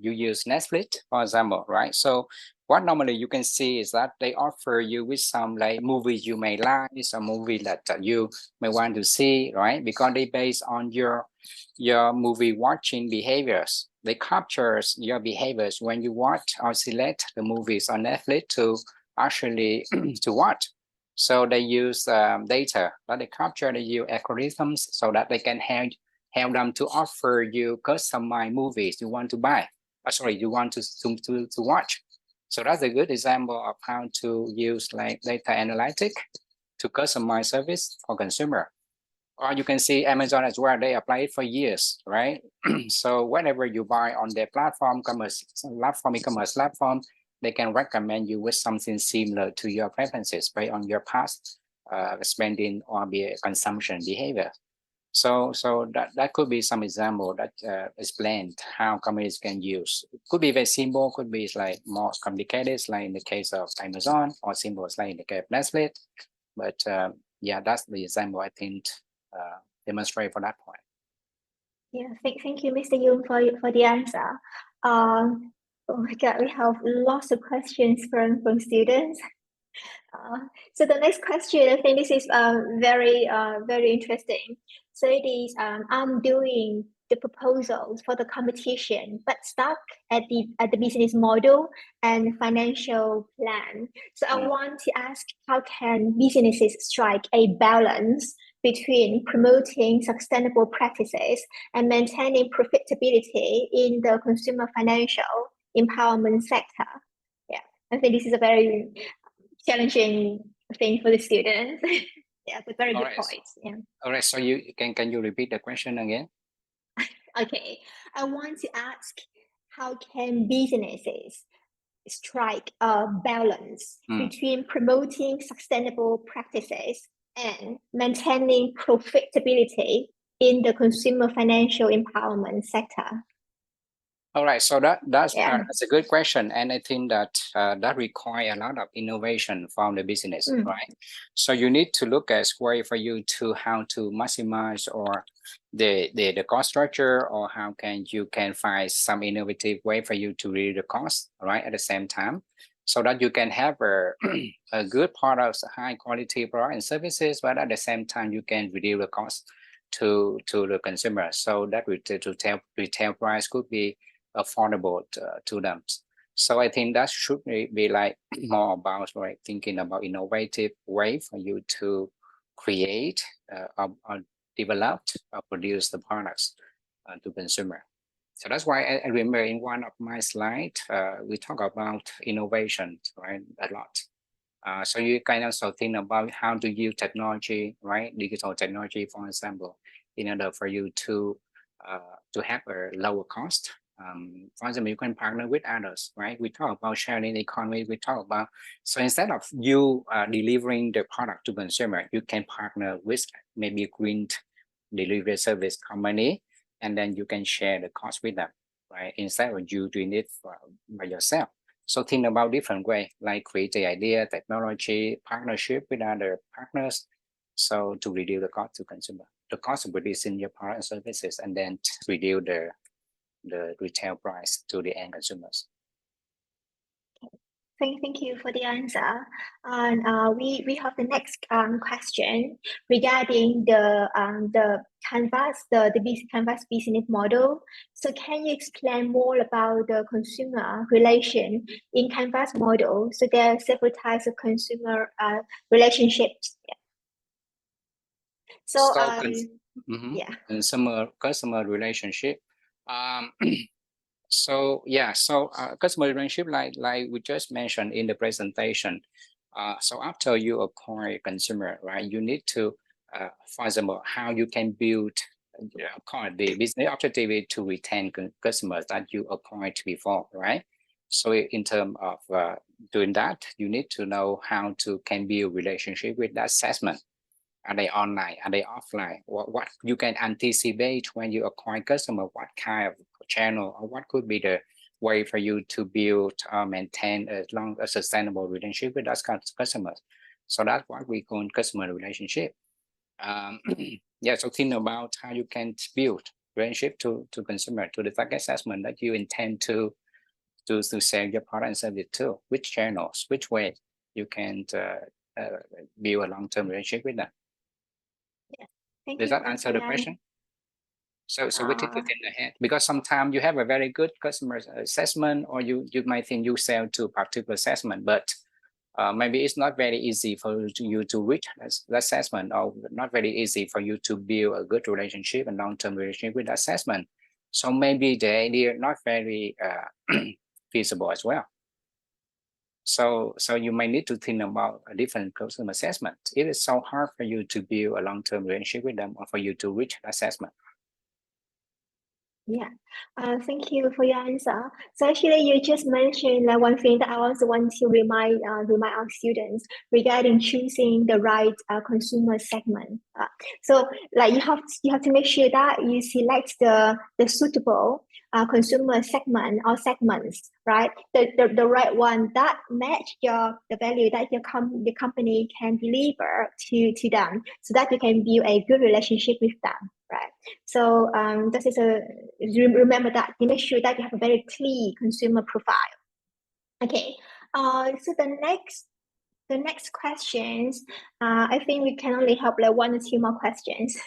use Netflix, for example, right? So what normally you can see is that they offer you with some like movies you may like, some movie that you may want to see, right? Because they based on your movie watching behaviors. They capture your behaviors when you watch or select the movies on Netflix to actually to watch. So they use data, but they capture the algorithms so that they can help them to offer you customized movies you want to buy. Sorry, you want to watch. So that's a good example of how to use like data analytics to customize service for consumer. Or you can see Amazon as well, they apply it for years, right? So whenever you buy on their platform, e-commerce platform, they can recommend you with something similar to your preferences based on your past spending or consumption behavior. So that could be some example that explained how companies can use. It could be very simple, could be like more complicated, like in the case of Amazon, or simple like in the case of Netflix. But yeah, that's the example I think demonstrate for that point. Yeah, thank you, Mr. Yung, for the answer. Oh my God, we have lots of questions from students. So the next question, I think this is very interesting. So it is, I'm doing the proposals for the competition, but stuck at the business model and financial plan. So I want to ask, how can businesses strike a balance between promoting sustainable practices and maintaining profitability in the consumer financial empowerment sector? Yeah, I think this is a very challenging thing for the students. Yeah, but very good points. Yeah. All right. So you can you repeat the question again? Okay. I want to ask, how can businesses strike a balance between promoting sustainable practices and maintaining profitability in the consumer financial empowerment sector? All right, so that's a good question, and I think that that requires a lot of innovation from the business, right? So you need to look at way for you to how to maximize or the cost structure, or how you can find some innovative way for you to reduce the cost, right? At the same time, so that you can have a good product, high quality product and services, but at the same time you can reduce the cost to the consumer, so that retail price could be affordable to them. So I think that should be like more about like thinking about innovative way for you to create or develop or produce the products to consumer. So that's why I remember in one of my slides, we talk about innovation, right, a lot. So you can also think about how to use technology, right, digital technology, for example, in order for you to have a lower cost. For example, you can partner with others, right? We talk about sharing economy. We talk about, so instead of you delivering the product to consumer, you can partner with maybe a green delivery service company, and then you can share the cost with them, right? Instead of you doing it by yourself. So think about different way, like create the idea, technology, partnership with other partners, so to reduce the cost to consumer, the cost of producing your product and services, and then reduce the retail price to the end consumers. Thank you for the answer. And we have the next question regarding the Canvas, the Canvas business model. So can you explain more about the consumer relation in Canvas model? So there are several types of consumer relationships. Yeah. So yeah, customer relationship. So yeah, so customer relationship, like we just mentioned in the presentation. So after you acquire a consumer, right, you need to, for example, how you can build the business objective is to retain customers that you acquired before, right? So in terms of doing that, you need to know how to can build relationship with that segment. Are they online? Are they offline? What you can anticipate when you acquire customer? What kind of channel, or what could be the way for you to build or maintain a sustainable relationship with those customers? So that's what we call customer relationship. Yeah, so think about how you can build relationship to consumer, to the target segment that you intend to sell your product and service to. Which channels, which way you can build a long-term relationship with them. thank Does you that answer the question? So we need to think ahead, because sometimes you have a very good customer assessment, or you might think you sell to a particular assessment, but maybe it's not very easy for you to reach that assessment, or not very easy for you to build a good relationship and long-term relationship with that assessment. So maybe the idea not very feasible as well. So you might need to think about a different customer assessment. It is so hard for you to build a long-term relationship with them, or for you to reach assessment. Yeah, thank you for your answer. So actually, you just mentioned like one thing that I also want to remind our students regarding choosing the right consumer segment. So like you have to make sure that you select the suitable consumer segment or segments, right? The right one that match the value that your company can deliver to them, so that you can build a good relationship with them, right? So this is remember that you make sure that you have a very clear consumer profile. Okay. So the next questions, I think we can only have like 1 or 2 more questions.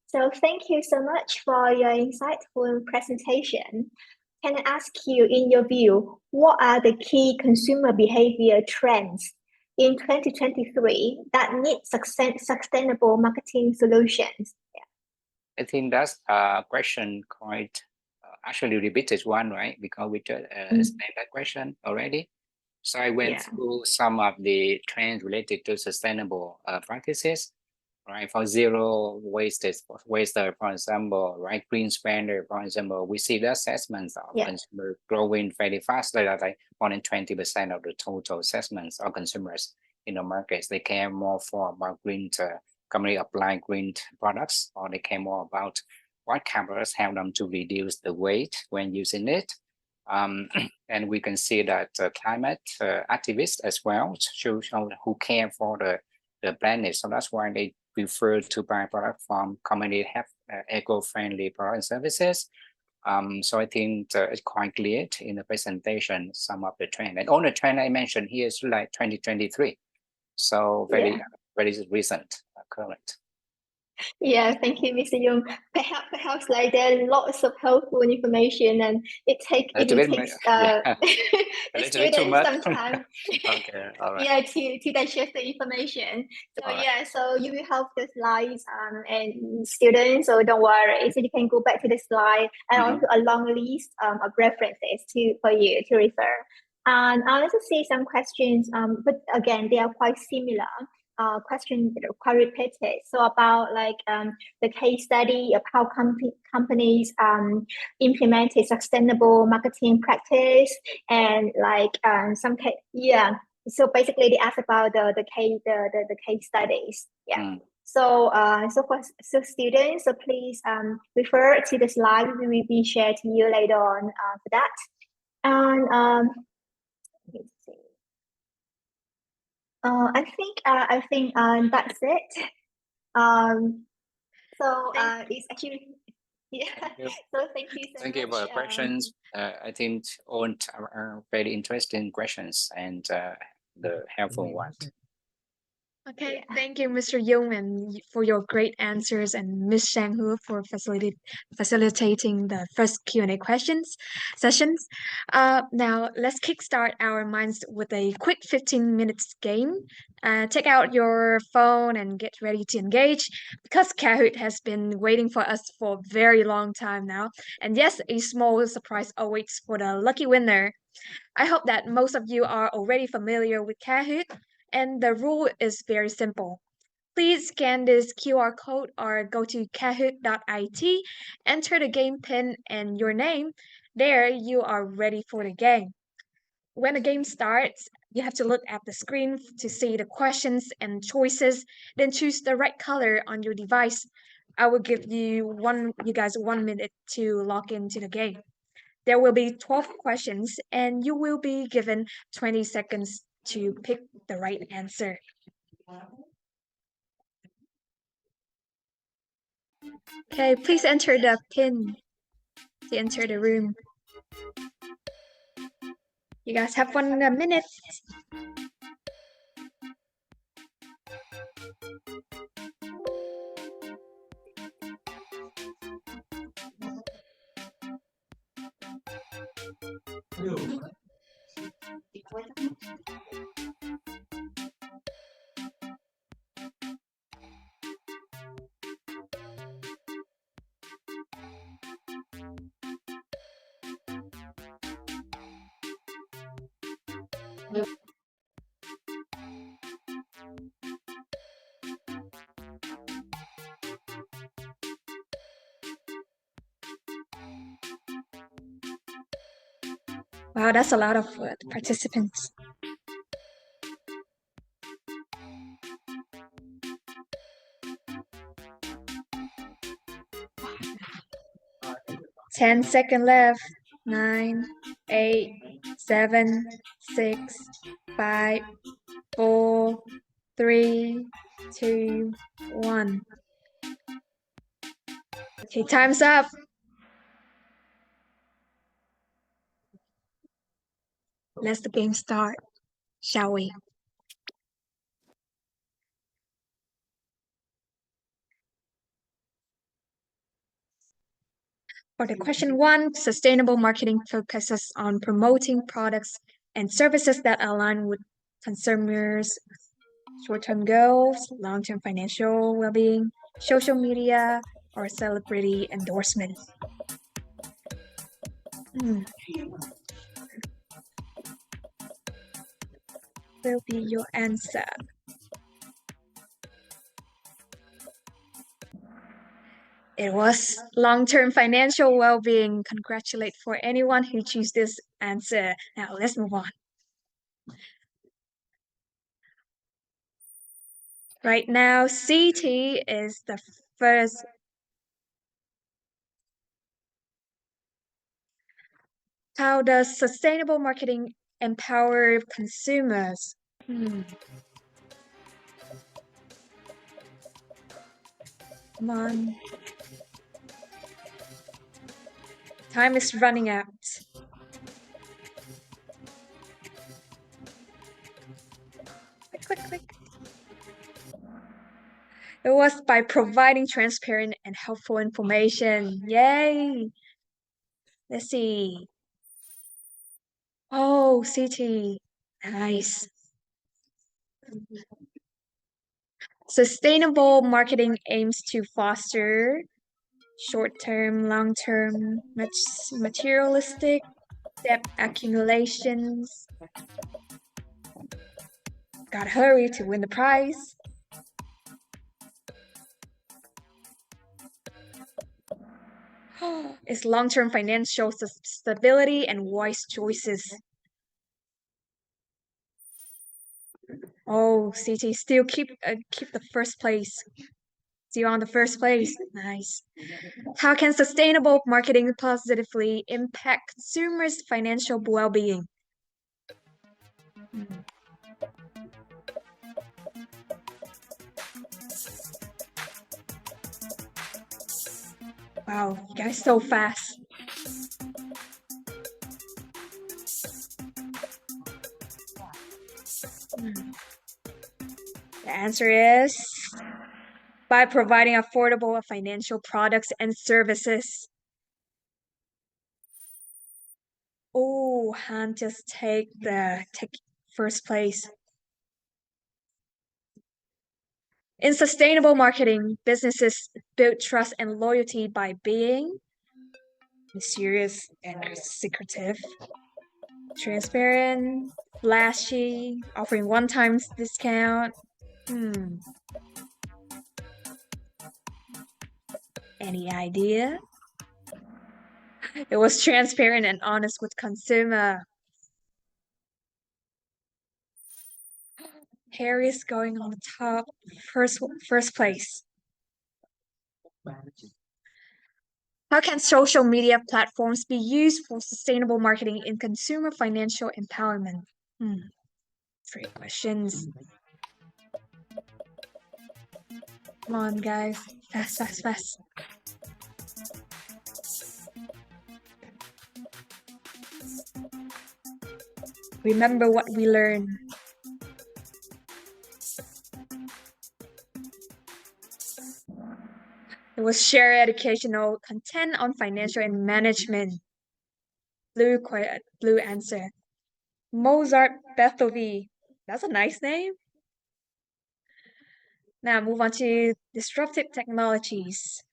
So thank you so much for your insightful presentation. Can I ask you, in your view, what are the key consumer behavior trends in 2023 that need sustainable marketing solutions? I think that's a question quite actually repeated one, right? Because we just explained that question already. So I went through some of the trends related to sustainable practices, right? For zero wastage, for example, right? Green spender, for example, we see the assessments of consumer growing very fast, like more than 20% of the total assessments of consumers in the markets. They care more about green company apply green products, or they care more about what cameras help them to reduce the weight when using it. And we can see that climate activists as well, who care for the planet. So that's why they prefer to buy product from companies that have eco-friendly product and services. So I think it's quite clear in the presentation some of the trend. And all the trend I mentioned here is like 2023. So very recent, current. Yeah, thank you, Mr. Yung. Perhaps like there are lots of helpful information, and it takes the students some time. Okay, all right. Yeah, to digest the information. So so you will have the slides and students, so don't worry. So you can go back to the slide and also a long list of references for you to refer. And I'll also see some questions, but again, they are quite similar. Questions that are quite repeated. So about like the case study of how companies implemented sustainable marketing practice, and like some case, So basically, they ask about the case studies. So so students, so please refer to the slide we will be shared to you later on for that. And let's see. I think that's it. So it's actually So thank you so much. Thank you for your questions. I think all are very interesting questions and the helpful ones. Okay, thank you, Mr. Yung, and for your great answers, and Miss Shang Hu for facilitating the first Q&A sessions. Now let's kickstart our minds with a quick 15 minutes game. Take out your phone and get ready to engage, because Kahoot has been waiting for us for a very long time now. And yes, a small surprise awaits for the lucky winner. I hope that most of you are already familiar with Kahoot, and the rule is very simple. Please scan this QR code or go to kahoot.it, enter the game pin and your name. There, you are ready for the game. When the game starts, you have to look at the screen to see the questions and choices, then choose the right color on your device. I will give you guys 1 minute to log into the game. There will be 12 questions, and you will be given 20 seconds to pick the right answer. Okay, please enter the PIN to enter the room. You guys have 1 minute. Wow, that's a lot of participants. Ten seconds left. 9, 8, 7, 6, 5, 4, 3, 2, 1. Okay, time's up. Let's the game start, shall we? For the question 1, sustainable marketing focuses on promoting products and services that align with consumers' short-term goals, long-term financial well-being, social media, or celebrity endorsement. Will be your answer. It was long-term financial well-being. Congratulate for anyone who choose this answer. Now let's move on. Right now, CT is the first. How does sustainable marketing empower consumers? Come on. Time is running out. Quick. It was by providing transparent and helpful information. Yay! Let's see. Oh, CT. Nice. Sustainable marketing aims to foster short-term, long-term, materialistic debt accumulations. Gotta hurry to win the prize. It's long-term financial stability and wise choices. Oh, CT still keep the first place. Still on the first place. Nice. How can sustainable marketing positively impact consumers' financial well-being? Wow, you guys so fast. The answer is by providing affordable financial products and services. Oh, Han just take first place. In sustainable marketing, businesses build trust and loyalty by being mysterious and secretive, transparent, flashy, offering one-time discount. Any idea? It was transparent and honest with consumer. Harry is going on the top, first place. How can social media platforms be used for sustainable marketing in consumer financial empowerment? 3 questions. Come on, guys. Fast. Remember what we learned. It was share educational content on financial and management. Blue answer. Mozart Beethoven. That's a nice name. Now move on to disruptive technologies.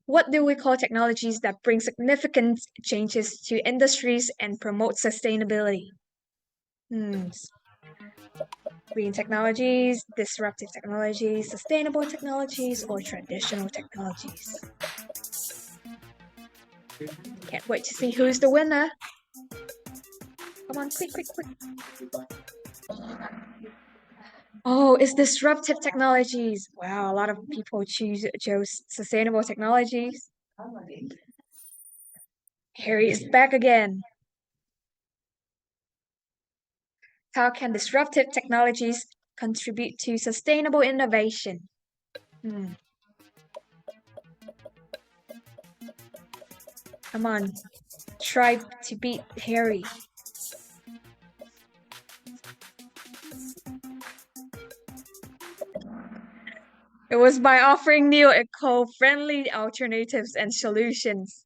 What do we call technologies that bring significant changes to industries and promote sustainability? Green technologies, disruptive technologies, sustainable technologies, or traditional technologies? Can't wait to see who's the winner. Come on, quick. Oh, it's disruptive technologies. Wow, a lot of people chose sustainable technologies. Harry is back again. How can disruptive technologies contribute to sustainable innovation? Come on, try to beat Harry. It was by offering new eco-friendly alternatives and solutions.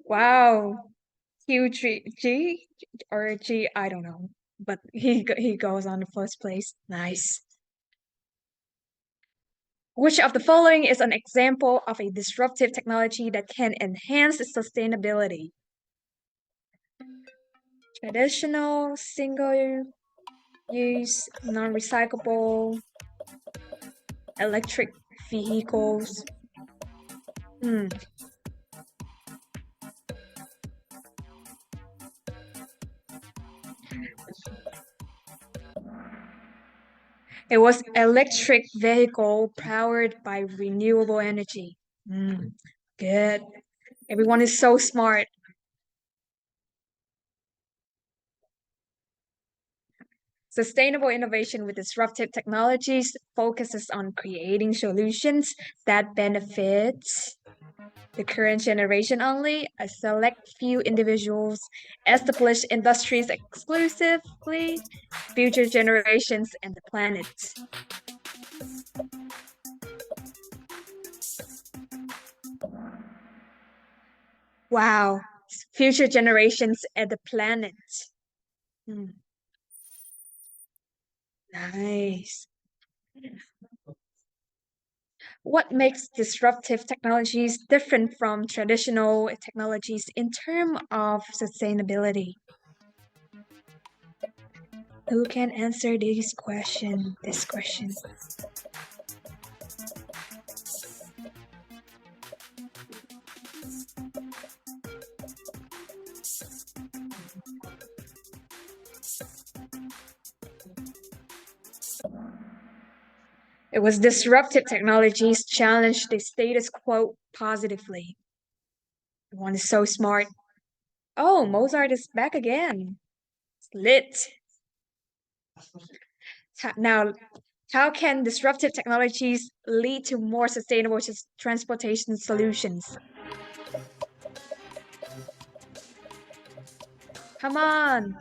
Wow. G or G, I don't know, but he goes on the first place. Nice. Which of the following is an example of a disruptive technology that can enhance sustainability? Traditional, single-use, non-recyclable, electric vehicles. It was electric vehicle powered by renewable energy. Good. Everyone is so smart. Sustainable innovation with disruptive technologies focuses on creating solutions that benefit the current generation only, a select few individuals, established industries exclusively, future generations, and the planet. Wow, future generations and the planet. Nice. What makes disruptive technologies different from traditional technologies in terms of sustainability? Who can answer this question? It was disruptive technologies challenge the status quo positively. Everyone is so smart. Oh, Mozart is back again. It's lit. Now, how can disruptive technologies lead to more sustainable transportation solutions? Come on.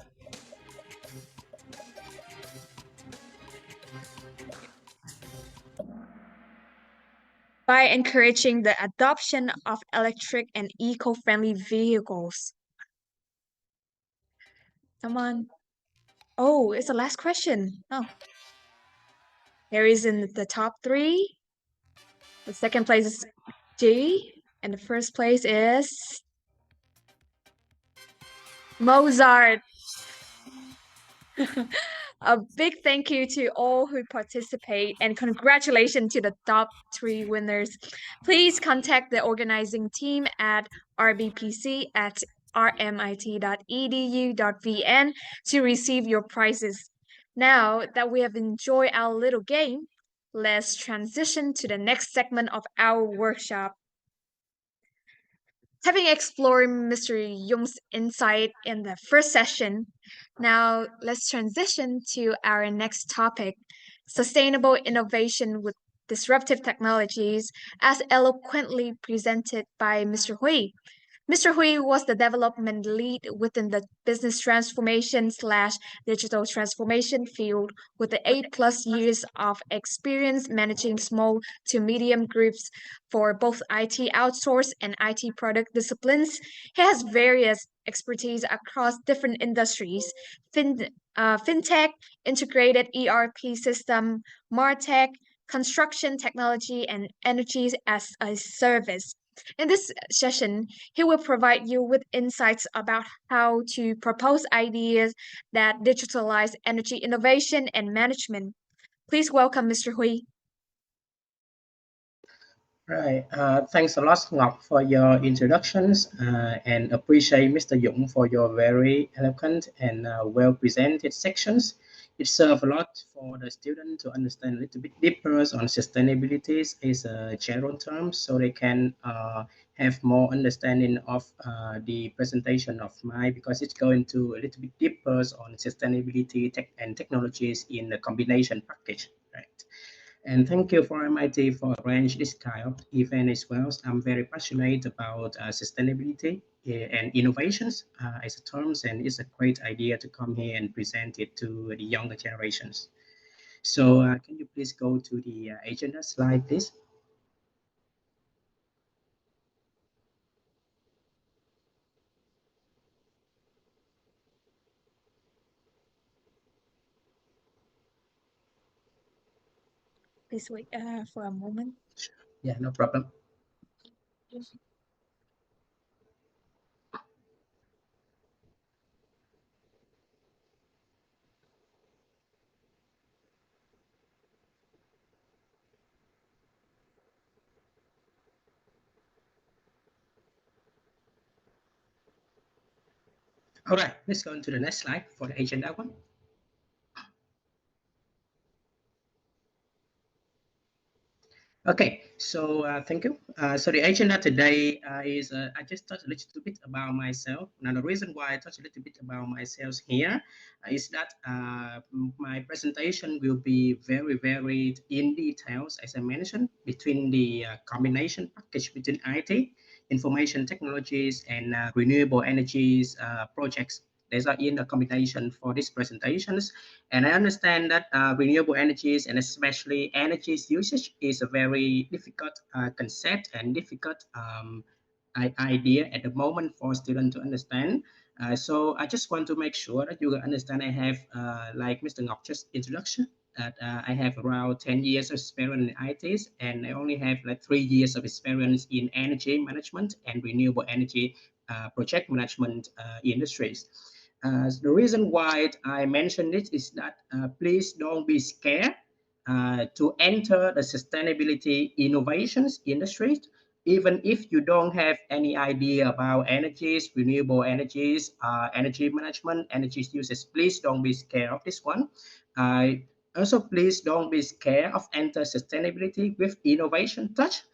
by encouraging the adoption of electric and eco-friendly vehicles. Come on. Oh, it's the last question. Oh. There is in the top 3. The second place is G, and the first place is Mozart. A big thank you to all who participate and congratulations to the top 3 winners. Please contact the organizing team at rbpc@rmit.edu.vn to receive your prizes. Now that we have enjoyed our little game, let's transition to the next segment of our workshop. Having explored Mr. Jung's insight in the first session, now let's transition to our next topic, sustainable innovation with disruptive technologies, as eloquently presented by Mr. Hui. Mr. Hui was the development lead within the business transformation/digital transformation field with the 8+ years of experience managing small to medium groups for both IT outsource and IT product disciplines. He has various expertise across different industries, fintech, integrated ERP system, MarTech, construction technology, and energy as a service. In this session, he will provide you with insights about how to propose ideas that digitalize energy innovation and management. Please welcome Mr. Hui. Right. Thanks a lot, Ngọc, for your introductions, and appreciate Mr. Dũng for your very eloquent and well presented sections. It serves a lot for the student to understand a little bit deeper on sustainability as a general term, so they can have more understanding of the presentation of mine, because it's going to a little bit deeper on sustainability and technologies in the combination package. Right. And thank you for RMIT for arranging this kind of event as well. I'm very passionate about sustainability and innovations as a terms, and it's a great idea to come here and present it to the younger generations. So can you please go to the agenda slide, please? Please wait for a moment. Yeah, no problem. All right, let's go on to the next slide for the agenda one. Okay, so thank you. So the agenda today is I just touched a little bit about myself. Now the reason why I touched a little bit about myself here is that my presentation will be very in details, as I mentioned, between the combination package between IT, information technologies, and renewable energies projects. These are in the combination for these presentations. And I understand that renewable energies and especially energy usage is a very difficult concept and difficult idea at the moment for students to understand. So I just want to make sure that you understand I have, like Mr. Ngọc just introduction, that I have around 10 years of experience in ITs, and I only have like 3 years of experience in energy management and renewable energy project management industries. The reason why I mentioned this is that please don't be scared to enter the sustainability innovations industry. Even if you don't have any idea about energies, renewable energies, energy management, energy uses, please don't be scared of this one. Also, please don't be scared of enter sustainability with innovation touch.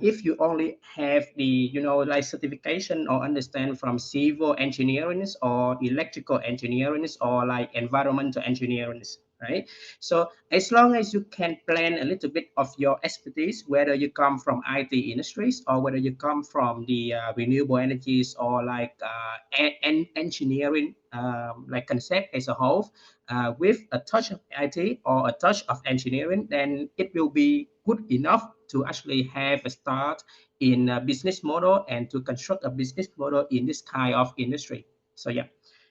If you only have the like certification or understand from civil engineering or electrical engineering or like environmental engineering, right? So as long as you can plan a little bit of your expertise, whether you come from IT industries or whether you come from the renewable energies or like engineering like concept as a whole, with a touch of IT or a touch of engineering, then it will be good enough to actually have a start in a business model and to construct a business model in this kind of industry. So yeah.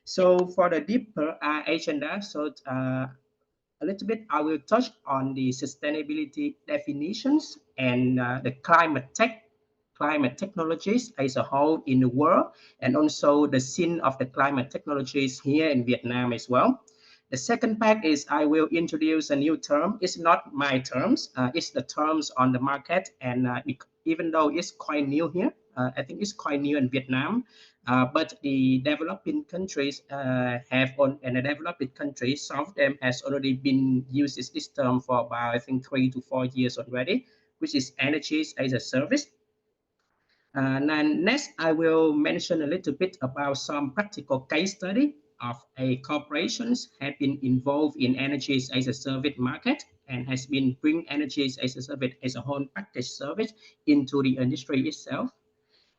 So for the deeper agenda, so a little bit, I will touch on the sustainability definitions and the climate technologies as a whole in the world, and also the scene of the climate technologies here in Vietnam as well. The second part is I will introduce a new term. It's not my terms, it's the terms on the market. And even though it's quite new here, I think it's quite new in Vietnam. But the developing countries and the developing countries, some of them has already been used this term for about, I think, 3 to 4 years already, which is energy as a service. And next, I will mention a little bit about some practical case study of a corporations have been involved in energy as a service market and has been bring energy as a service as a whole package service into the industry itself.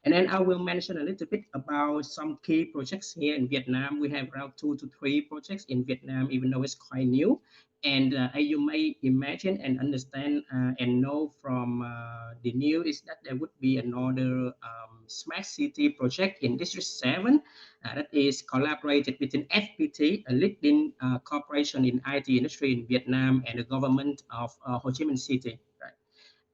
And then I will mention a little bit about some key projects here in Vietnam. We have around 2 to 3 projects in Vietnam, even though it's quite new. And as you may imagine and understand and know from the news, is that there would be another smart city project in District 7 that is collaborated between FPT, a leading corporation in IT industry in Vietnam, and the government of Ho Chi Minh City. Right?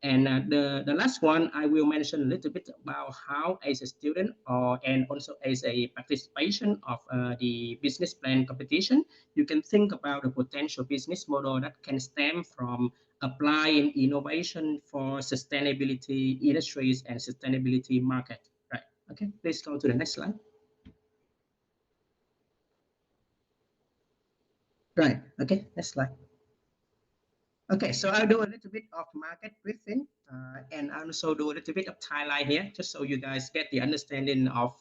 And the last one, I will mention a little bit about how, as a student and also as a participation of the business plan competition, you can think about the potential business model that can stem from applying innovation for sustainability industries and sustainability market. Right. Okay, please go to the next slide. Right. Okay, next slide. Okay, so I'll do a little bit of market briefing and I'll also do a little bit of highlight here, just so you guys get the understanding of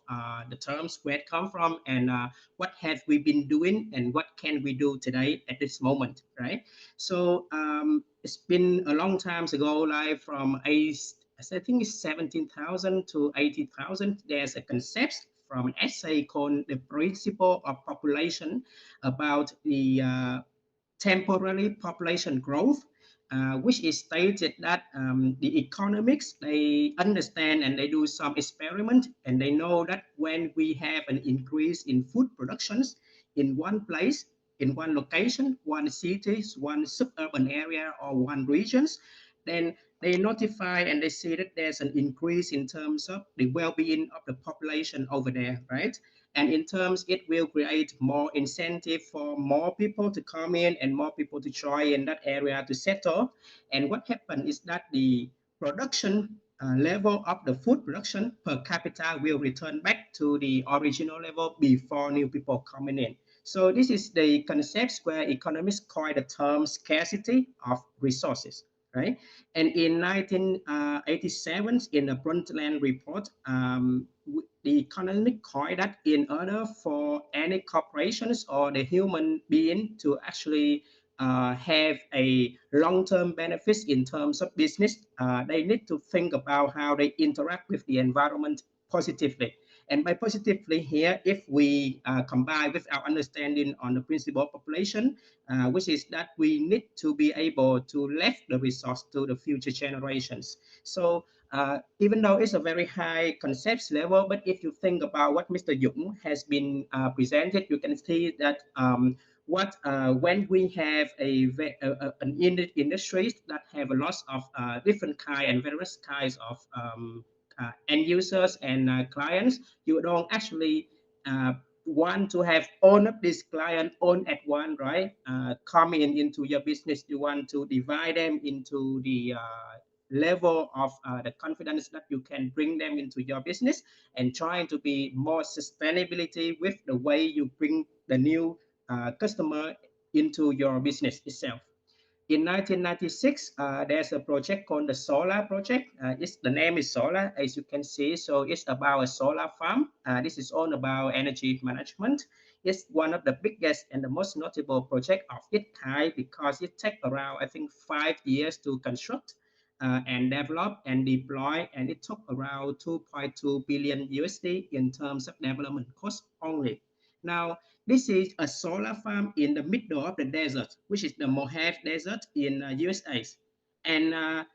the terms, where it come from, and what have we been doing and what can we do today at this moment, right? So it's been a long time ago, like from I think it's 17,000 to 80,000. There's a concept from an essay called The Principle of Population about the temporary population growth, which is stated that the economics, they understand and they do some experiment, and they know that when we have an increase in food productions in one place, in one location, one city, one suburban area, or one regions, then they notify and they see that there's an increase in terms of the well-being of the population over there, right? And in terms, it will create more incentive for more people to come in and more people to try in that area to settle. And what happened is that the production level of the food production per capita will return back to the original level before new people coming in. So this is the concept where economists call the term scarcity of resources, right? And in 1987, in the Brundtland report, the economic coined that in order for any corporations or the human being to actually have a long-term benefits in terms of business, they need to think about how they interact with the environment positively. And by positively here, if we combine with our understanding on the principle of population, which is that we need to be able to left the resource to the future generations. So even though it's a very high concepts level, but if you think about what Mr. Dũng has been presented, you can see that when we have an industry that have a lot of different kind and various kinds of end users and clients, you don't actually want to have all of this client on at one, right? Coming into your business, you want to divide them into the level of the confidence that you can bring them into your business, and trying to be more sustainability with the way you bring the new customer into your business itself. In 1996, there's a project called the Solar Project. The name is Solar, as you can see. So it's about a solar farm. This is all about energy management. It's one of the biggest and the most notable project of its kind because it takes around, I think, 5 years to construct and develop and deploy, and it took around 2.2 billion USD in terms of development cost only. Now, this is a solar farm in the middle of the desert, which is the Mojave Desert in USA. And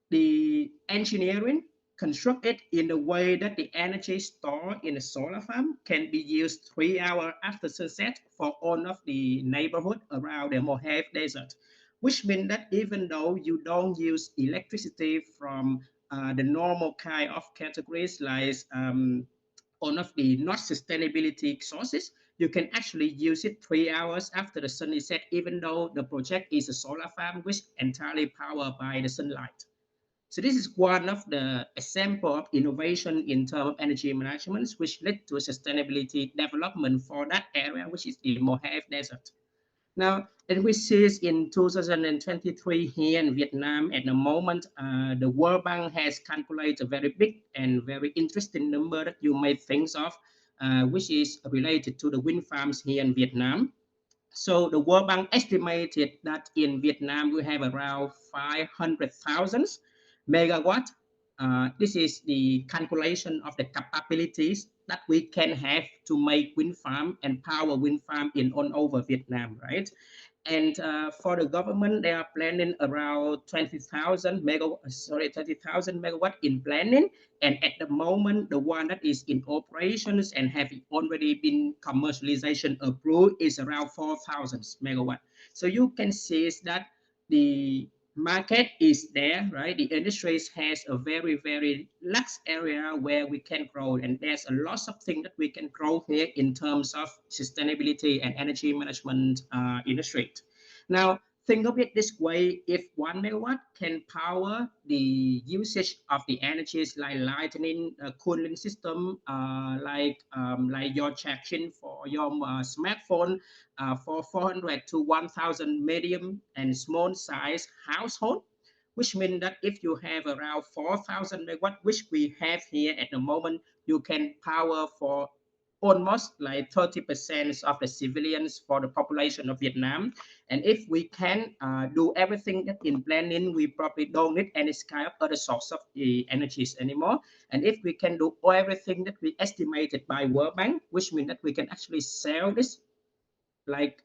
the engineering construct it in a way that the energy stored in a solar farm can be used 3 hours after sunset for all of the neighborhood around the Mojave Desert, which means that even though you don't use electricity from the normal kind of categories like one of the not sustainability sources, you can actually use it 3 hours after the sun is set, even though the project is a solar farm which entirely powered by the sunlight. So this is one of the example of innovation in terms of energy management, which led to sustainability development for that area, which is the Mojave Desert. Now, as we see in 2023 here in Vietnam, at the moment, the World Bank has calculated a very big and very interesting number that you may think of, which is related to the wind farms here in Vietnam. So the World Bank estimated that in Vietnam we have around 500,000 megawatt. This is the calculation of the capabilities that we can have to make wind farm and power wind farm in all over Vietnam, right? And for the government, they are planning around 20,000 megawatt, 30,000 megawatt in planning. And at the moment, the one that is in operations and have already been commercialization approved is around 4,000 megawatt. So you can see that the market is there, right? The industry has a very, very large area where we can grow. And there's a lot of things that we can grow here in terms of sustainability and energy management industry. Now, think of it this way: if 1 megawatt can power the usage of the energies like lighting, cooling system, like your charging for your smartphone, for 400 to 1,000 medium and small size household, which means that if you have around 4,000 megawatt, which we have here at the moment, you can power for almost like 30% of the civilians for the population of Vietnam. And if we can do everything that in planning, we probably don't need any kind of other source of the energies anymore. And if we can do everything that we estimated by World Bank, which means that we can actually sell this like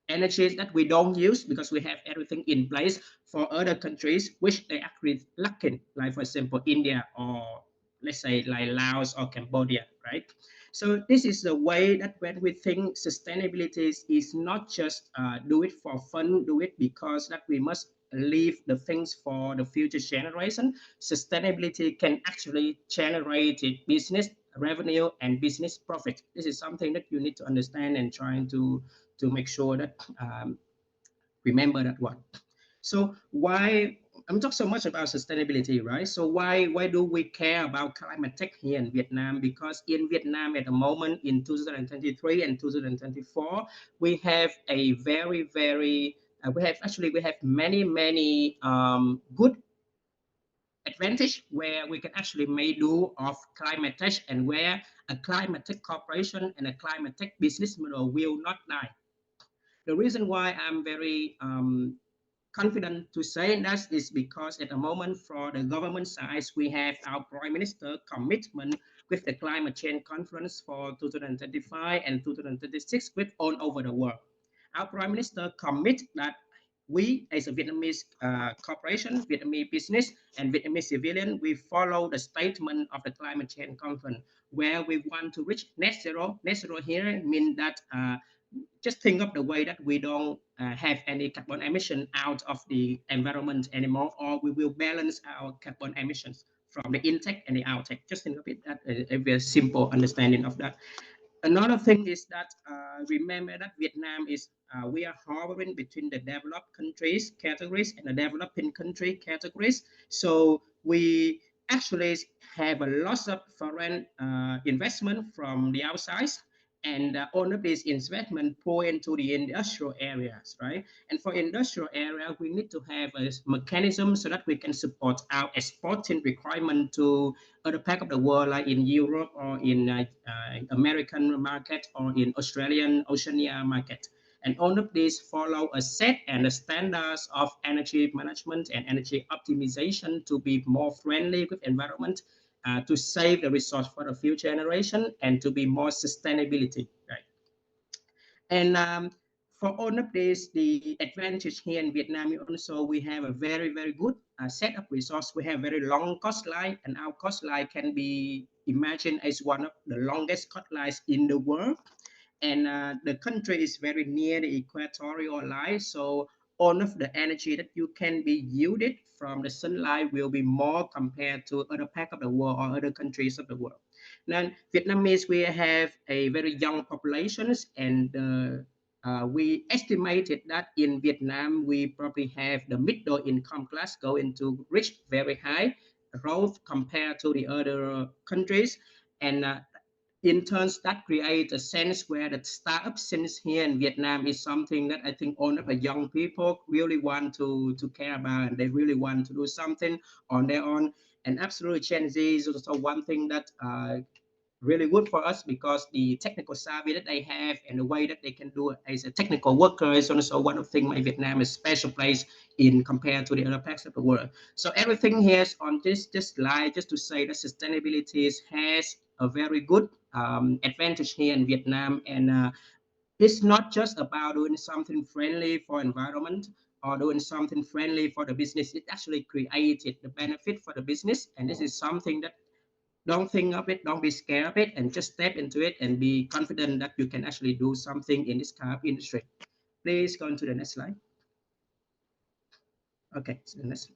energies that we don't use because we have everything in place for other countries which they actually lacking, like for example India, or let's say like Laos or Cambodia, right? So this is the way that when we think sustainability is not just do it for fun, do it because that we must leave the things for the future generation. Sustainability can actually generate business revenue and business profit. This is something that you need to understand and trying to make sure that remember that one. So why I'm talking so much about sustainability, right? So why do we care about climate tech here in Vietnam? Because in Vietnam at the moment in 2023 and 2024, we have a very we have many good advantage where we can actually make do of climate tech, and where a climate tech corporation and a climate tech business model will not die. The reason why I'm very confident to say that is because at the moment for the government side, we have our Prime Minister commitment with the climate change conference for 2025 and 2026 with all over the world. Our Prime Minister commit that we as a Vietnamese corporation, Vietnamese business and Vietnamese civilian, we follow the statement of the climate change conference where we want to reach net zero. Net zero here means that just think of the way that we don't have any carbon emission out of the environment anymore, or we will balance our carbon emissions from the intake and the outtake. Just think of it that a very simple understanding of that. Another thing is that remember that Vietnam is we are hovering between the developed countries categories and the developing country categories. So we actually have a lot of foreign investment from the outside, and all of these investment pour into the industrial areas, right? And for industrial area, we need to have a mechanism so that we can support our exporting requirement to other part of the world, like in Europe or in American market or in Australian, Oceania market. And all of these follow a set and the standards of energy management and energy optimization to be more friendly with environment, to save the resource for the future generation and to be more sustainability, right? And for all of this, the advantage here in Vietnam also we have a very good set of resource. We have very long coastline, and our coastline can be imagined as one of the longest coastlines in the world. And the country is very near the equatorial line, so all of the energy that you can be yielded from the sunlight will be more compared to other parts of the world or other countries of the world. Now, Vietnamese, we have a very young populations, and we estimated that in Vietnam, we probably have the middle income class going to reach very high growth compared to the other countries. And in turns, that creates a sense where the startup sense here in Vietnam is something that I think all of the young people really want to care about, and they really want to do something on their own. And absolutely, Gen Z is also one thing that really good for us, because the technical savvy that they have and the way that they can do it as a technical worker is also one of the things why Vietnam is special place in compared to the other parts of the world. So everything here is on this slide just to say that sustainability has a very good advantage here in Vietnam, and it's not just about doing something friendly for environment or doing something friendly for the business. It actually created the benefit for the business, and this is something that don't think of it, don't be scared of it, and just step into it and be confident that you can actually do something in this kind of industry. Please go on to the next slide. Okay, so the next.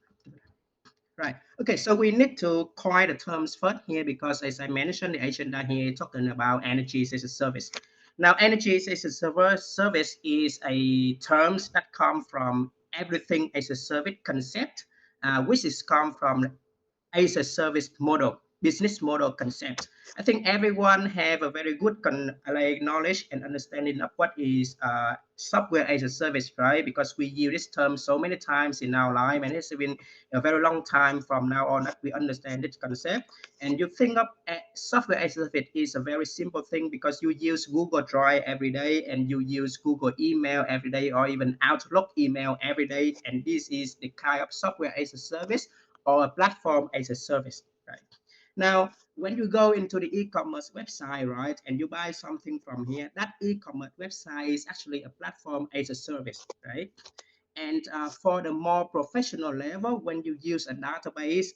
Right. Okay, so we need to coin the terms first here, because as I mentioned, the agenda here talking about energy as a service. Now, energy as a service is a terms that come from everything as a service concept, which is come from as a service model, business model concept. I think everyone have a very good knowledge and understanding of what is software as a service, right? Because we use this term so many times in our life, and it's been a very long time from now on that we understand this concept. And you think of software as a service is a very simple thing, because you use Google Drive every day, and you use Google email every day, or even Outlook email every day, and this is the kind of software as a service or a platform as a service, right? Now, when you go into the e-commerce website, right, and you buy something from here, that e-commerce website is actually a platform as a service, right? And for the more professional level, when you use a database,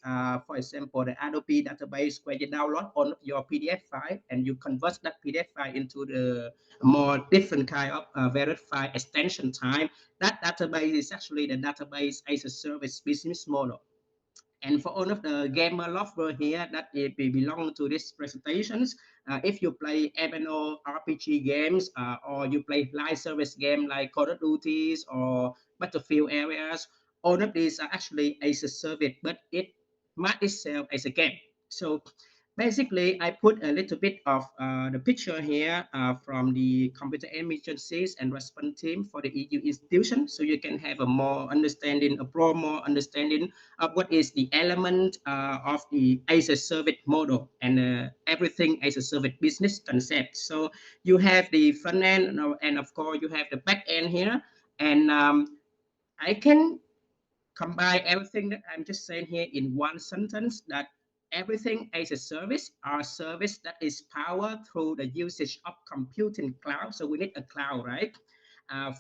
for example, the Adobe database, where you download all of your PDF file and you convert that PDF file into the more different kind of verified extension time, that database is actually the database as a service business model. And for all of the gamer lover here that belong to these presentations, if you play MMORPG games or you play live service game like Call of Duties or Battlefield areas, all of these are actually as a service, but it marks itself as a game. So basically, I put a little bit of the picture here from the computer emergencies and response team for the EU institution, so you can have a more understanding, a pro more understanding of what is the element of the as a service model and everything as a service business concept. So you have the front end, and of course you have the back end here, and I can combine everything that I'm just saying here in one sentence, that everything as a service or service that is powered through the usage of computing cloud. So we need a cloud, right?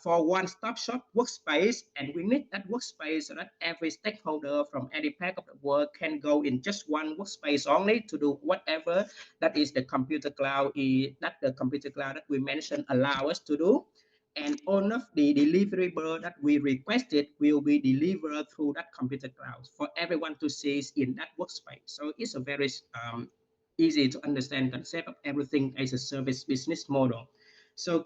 For one-stop shop workspace, and we need that workspace so that every stakeholder from any part of the world can go in just one workspace only to do whatever that is the computer cloud that the computer cloud that we mentioned allow us to do. And all of the deliverable that we requested will be delivered through that computer cloud for everyone to see in that workspace. So it's a very easy to understand concept of everything as a service business model. So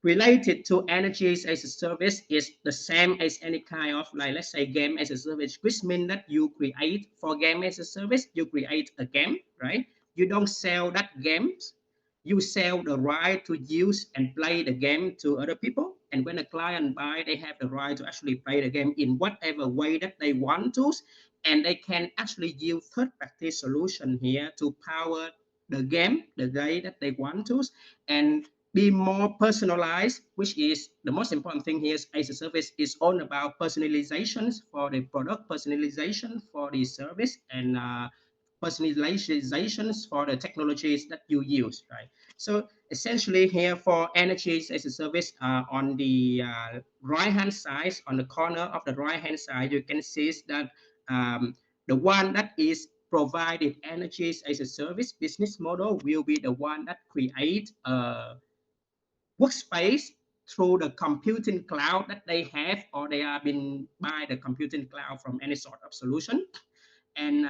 related to energies as a service is the same as any kind of, like, let's say, game as a service, which means that you create for game as a service, you create a game, right? You don't sell that games, you sell the right to use and play the game to other people. And when a client buy, they have the right to actually play the game in whatever way that they want to. And they can actually use third-party solution here to power the game the way that they want to, and be more personalized, which is the most important thing here. As a service is all about personalizations for the product, personalization for the service, and personalizations for the technologies that you use, right? So essentially here for energies as a service, on the right hand side, on the corner of the right hand side, you can see that the one that is provided energies as a service business model will be the one that create a workspace through the computing cloud that they have, or they have been by the computing cloud from any sort of solution. And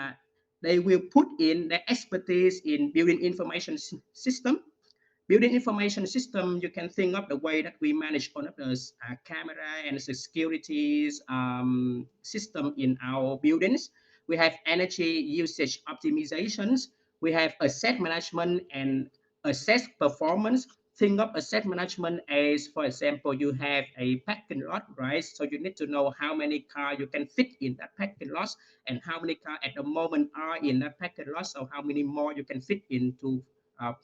they will put in their expertise in building information system. Building information system, you can think of the way that we manage one of those camera and securities system in our buildings. We have energy usage optimizations. We have asset management and asset performance. Think of asset management as, for example, you have a parking lot, right? So you need to know how many cars you can fit in that parking lot and how many cars at the moment are in that parking lot, so how many more you can fit into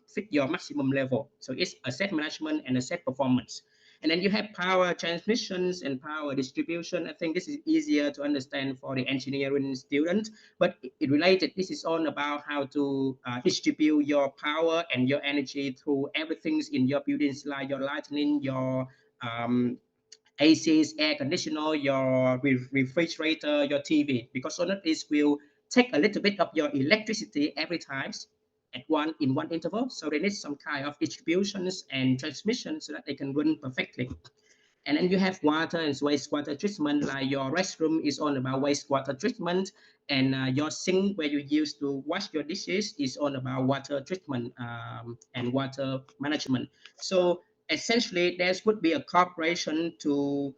fit your maximum level. So it's asset management and asset performance. And then you have power transmissions and power distribution. I think this is easier to understand for the engineering student, but it related. This is all about how to distribute your power and your energy through everything in your buildings, like your lighting, your ACs, air conditioner, your refrigerator, your TV, because all of this will take a little bit of your electricity every time at one interval. So they need some kind of distributions and transmission so that they can run perfectly. And then you have water and wastewater treatment, like your restroom is all about wastewater treatment, and your sink where you use to wash your dishes is all about water treatment and water management. So essentially, there would be a corporation to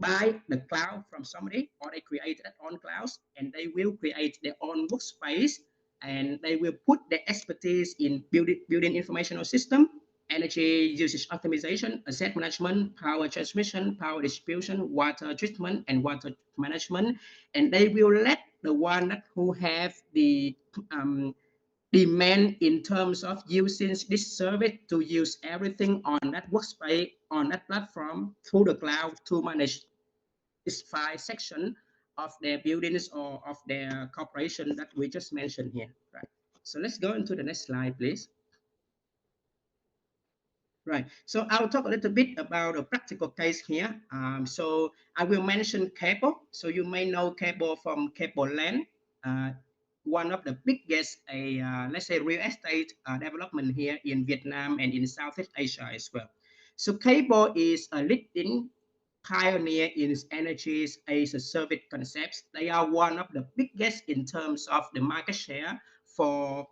buy the cloud from somebody, or they create their own clouds, and they will create their own workspace, and they will put their expertise in building informational system, energy usage optimization, asset management, power transmission, power distribution, water treatment, and water management, and they will let the one who have the demand in terms of using this service to use everything on that workspace, on that platform through the cloud to manage this 5 section of their buildings or of their corporation that we just mentioned here, right? So let's go into the next slide, please. Right, so I'll talk a little bit about a practical case here. So I will mention cable. So you may know cable from cable land, one of the biggest, let's say, real estate development here in Vietnam and in Southeast Asia as well. So cable is a leading pioneer in energy as a service concepts. They are one of the biggest in terms of the market share for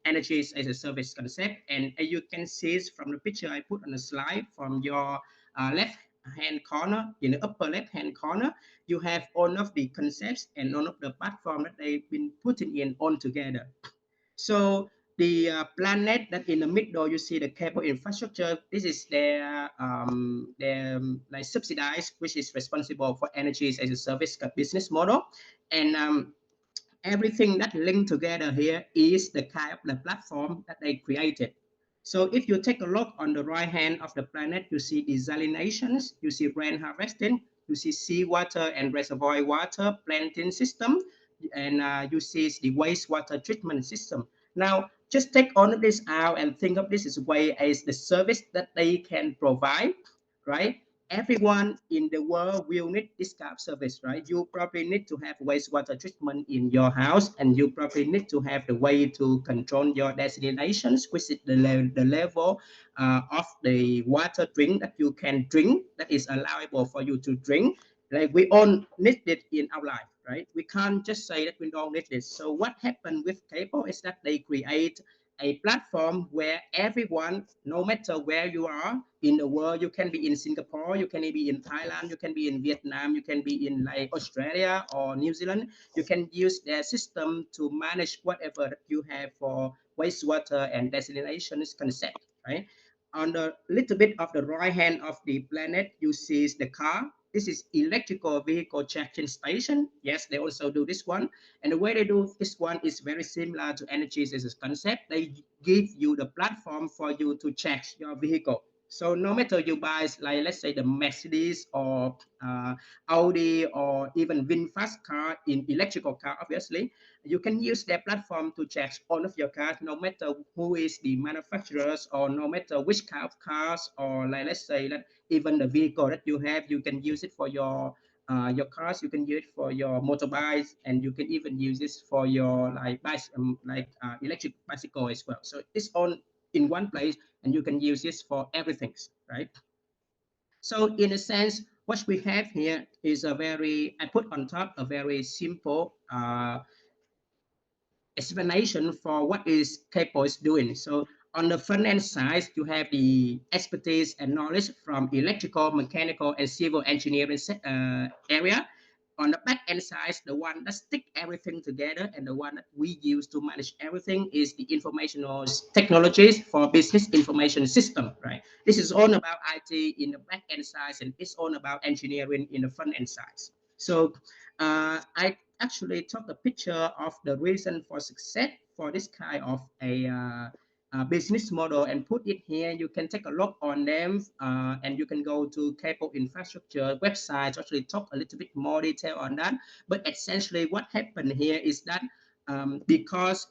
energy as a service concept. And as you can see from the picture I put on the slide, from your left hand corner, in the upper left hand corner, you have all of the concepts and all of the platform that they've been putting in all together. So the planet that in the middle, you see the cable infrastructure. This is their like subsidized, which is responsible for energy as a service business model. And everything that linked together here is the kind of the platform that they created. So if you take a look on the right hand of the planet, you see desalinations, you see rain harvesting, you see seawater and reservoir water planting system, and you see the wastewater treatment system. Now, just take all of this out and think of this as a way as the service that they can provide, right? Everyone in the world will need this kind of service, right? You probably need to have wastewater treatment in your house, and you probably need to have the way to control your desalinations, which is the level of the water drink that you can drink, that is allowable for you to drink. Like we all need it in our life, right? We can't just say that we don't need this. So what happened with cable is that they create a platform where everyone, no matter where you are in the world, you can be in Singapore, you can be in Thailand, you can be in Vietnam, you can be in like Australia or New Zealand, you can use their system to manage whatever you have for wastewater and desalination concept, right? On the little bit of the right hand of the planet, you see the car. This is electrical vehicle charging station. Yes, they also do this one. And the way they do this one is very similar to energy as a concept. They give you the platform for you to charge your vehicle, So no matter you buy, like let's say the Mercedes or Audi or even VinFast car in electrical car, obviously, you can use their platform to charge all of your cars, no matter who is the manufacturers or no matter which kind of cars, or like let's say that even the vehicle that you have, you can use it for your cars, you can use it for your motorbikes, and you can even use this for your like electric bicycle as well. So it's all in one place, and you can use this for everything, right? So in a sense, what we have here is I put on top a very simple explanation for what is Capo is doing. So on the front end side, you have the expertise and knowledge from electrical, mechanical, and civil engineering area. On the back end side, the one that stick everything together and the one that we use to manage everything is the informational technologies for business information system, right? This is all about IT in the back end side, and it's all about engineering in the front end side. So I actually took a picture of the reason for success for this kind of business model and put it here. You can take a look on them, and you can go to cable infrastructure website to actually talk a little bit more detail on that. But essentially, what happened here is that because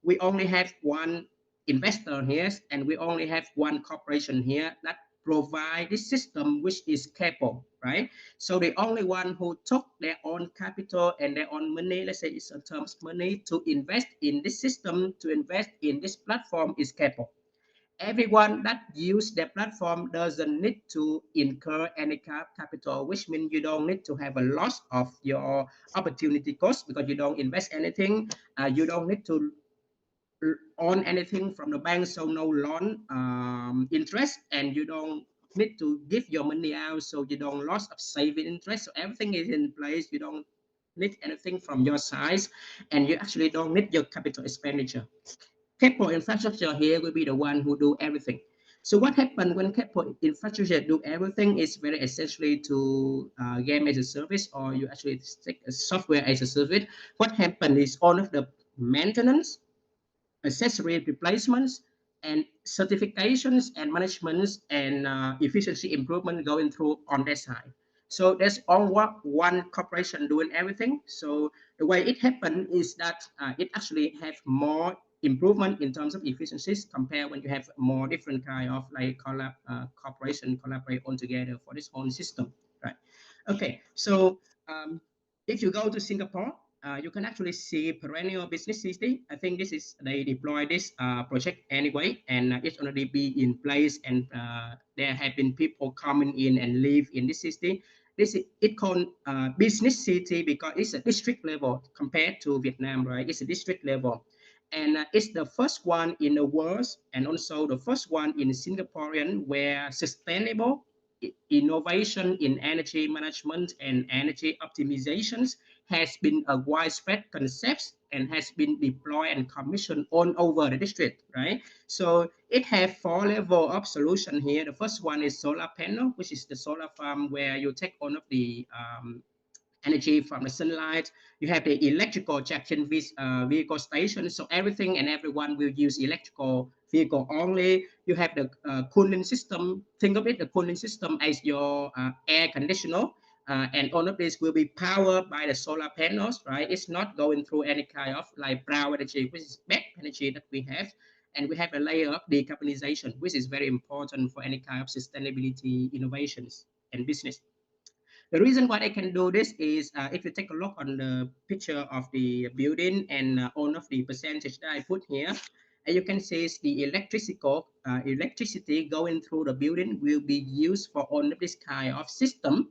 we only have one investor here and we only have one corporation here that provide this system, which is cable, right? So the only one who took their own capital and their own money, let's say it's in terms of money, to invest in this system, to invest in this platform is cable. Everyone that use the platform doesn't need to incur any capital, which means you don't need to have a loss of your opportunity cost because you don't invest anything. You don't need to on anything from the bank, so no loan interest, and you don't need to give your money out, so you don't loss of saving interest. So everything is in place. You don't need anything from your side, and you actually don't need your capital expenditure. Capital infrastructure here will be the one who do everything. So what happened when capital infrastructure do everything is very essentially to game as a service, or you actually take a software as a service. What happened is all of the maintenance, accessory replacements, and certifications and managements and efficiency improvement going through on that side. So there's all one corporation doing everything. So the way it happened is that it actually have more improvement in terms of efficiencies compared when you have more different kind of like corporation collaborate all together for this whole system, right? Okay, so if you go to Singapore, you can actually see perennial business city. I think this is they deploy this project anyway, and it's already be in place, and there have been people coming in and live in this city. This is it called business city because it's a district level compared to Vietnam, right? It's a district level, and it's the first one in the world, and also the first one in Singaporean where sustainable innovation in energy management and energy optimizations has been a widespread concept and has been deployed and commissioned all over the district, right? So it has four levels of solution here. The first one is solar panel, which is the solar farm where you take all of the energy from the sunlight. You have the electrical charging vehicle station, so everything and everyone will use electrical vehicle only. You have the cooling system. Think of it, the cooling system as your air conditioner. And all of this will be powered by the solar panels, right? It's not going through any kind of like brown energy, which is bad energy that we have. And we have a layer of decarbonization, which is very important for any kind of sustainability innovations and business. The reason why I can do this is if you take a look on the picture of the building and all of the percentage that I put here, and you can see the electricity going through the building will be used for all of this kind of system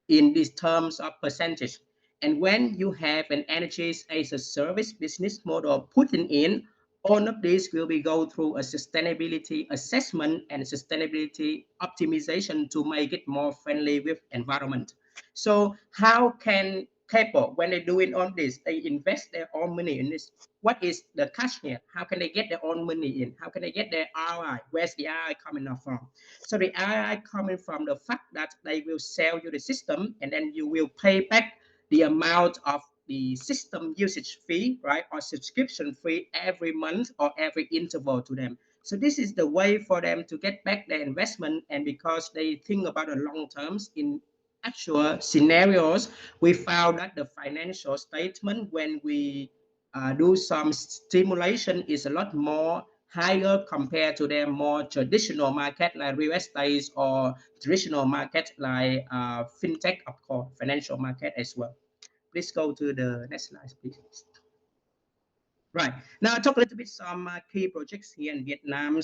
in these terms of percentage. And when you have an energy as a service business model putting in, all of these will be go through a sustainability assessment and sustainability optimization to make it more friendly with environment. So how can people, when they're doing all this, they invest their own money in this? What is the cash here? How can they get their own money in? How can they get their ROI? Where's the ROI coming from? So the ROI coming from the fact that they will sell you the system and then you will pay back the amount of the system usage fee, right, or subscription fee every month or every interval to them. So this is the way for them to get back their investment, and because they think about the long terms in actual scenarios, we found that the financial statement when we do some stimulation is a lot more higher compared to their more traditional market like real estate or traditional market like fintech, of course, financial market as well. Please go to the next slide, please. Right. Now, I'll talk a little bit some key projects here in Vietnam,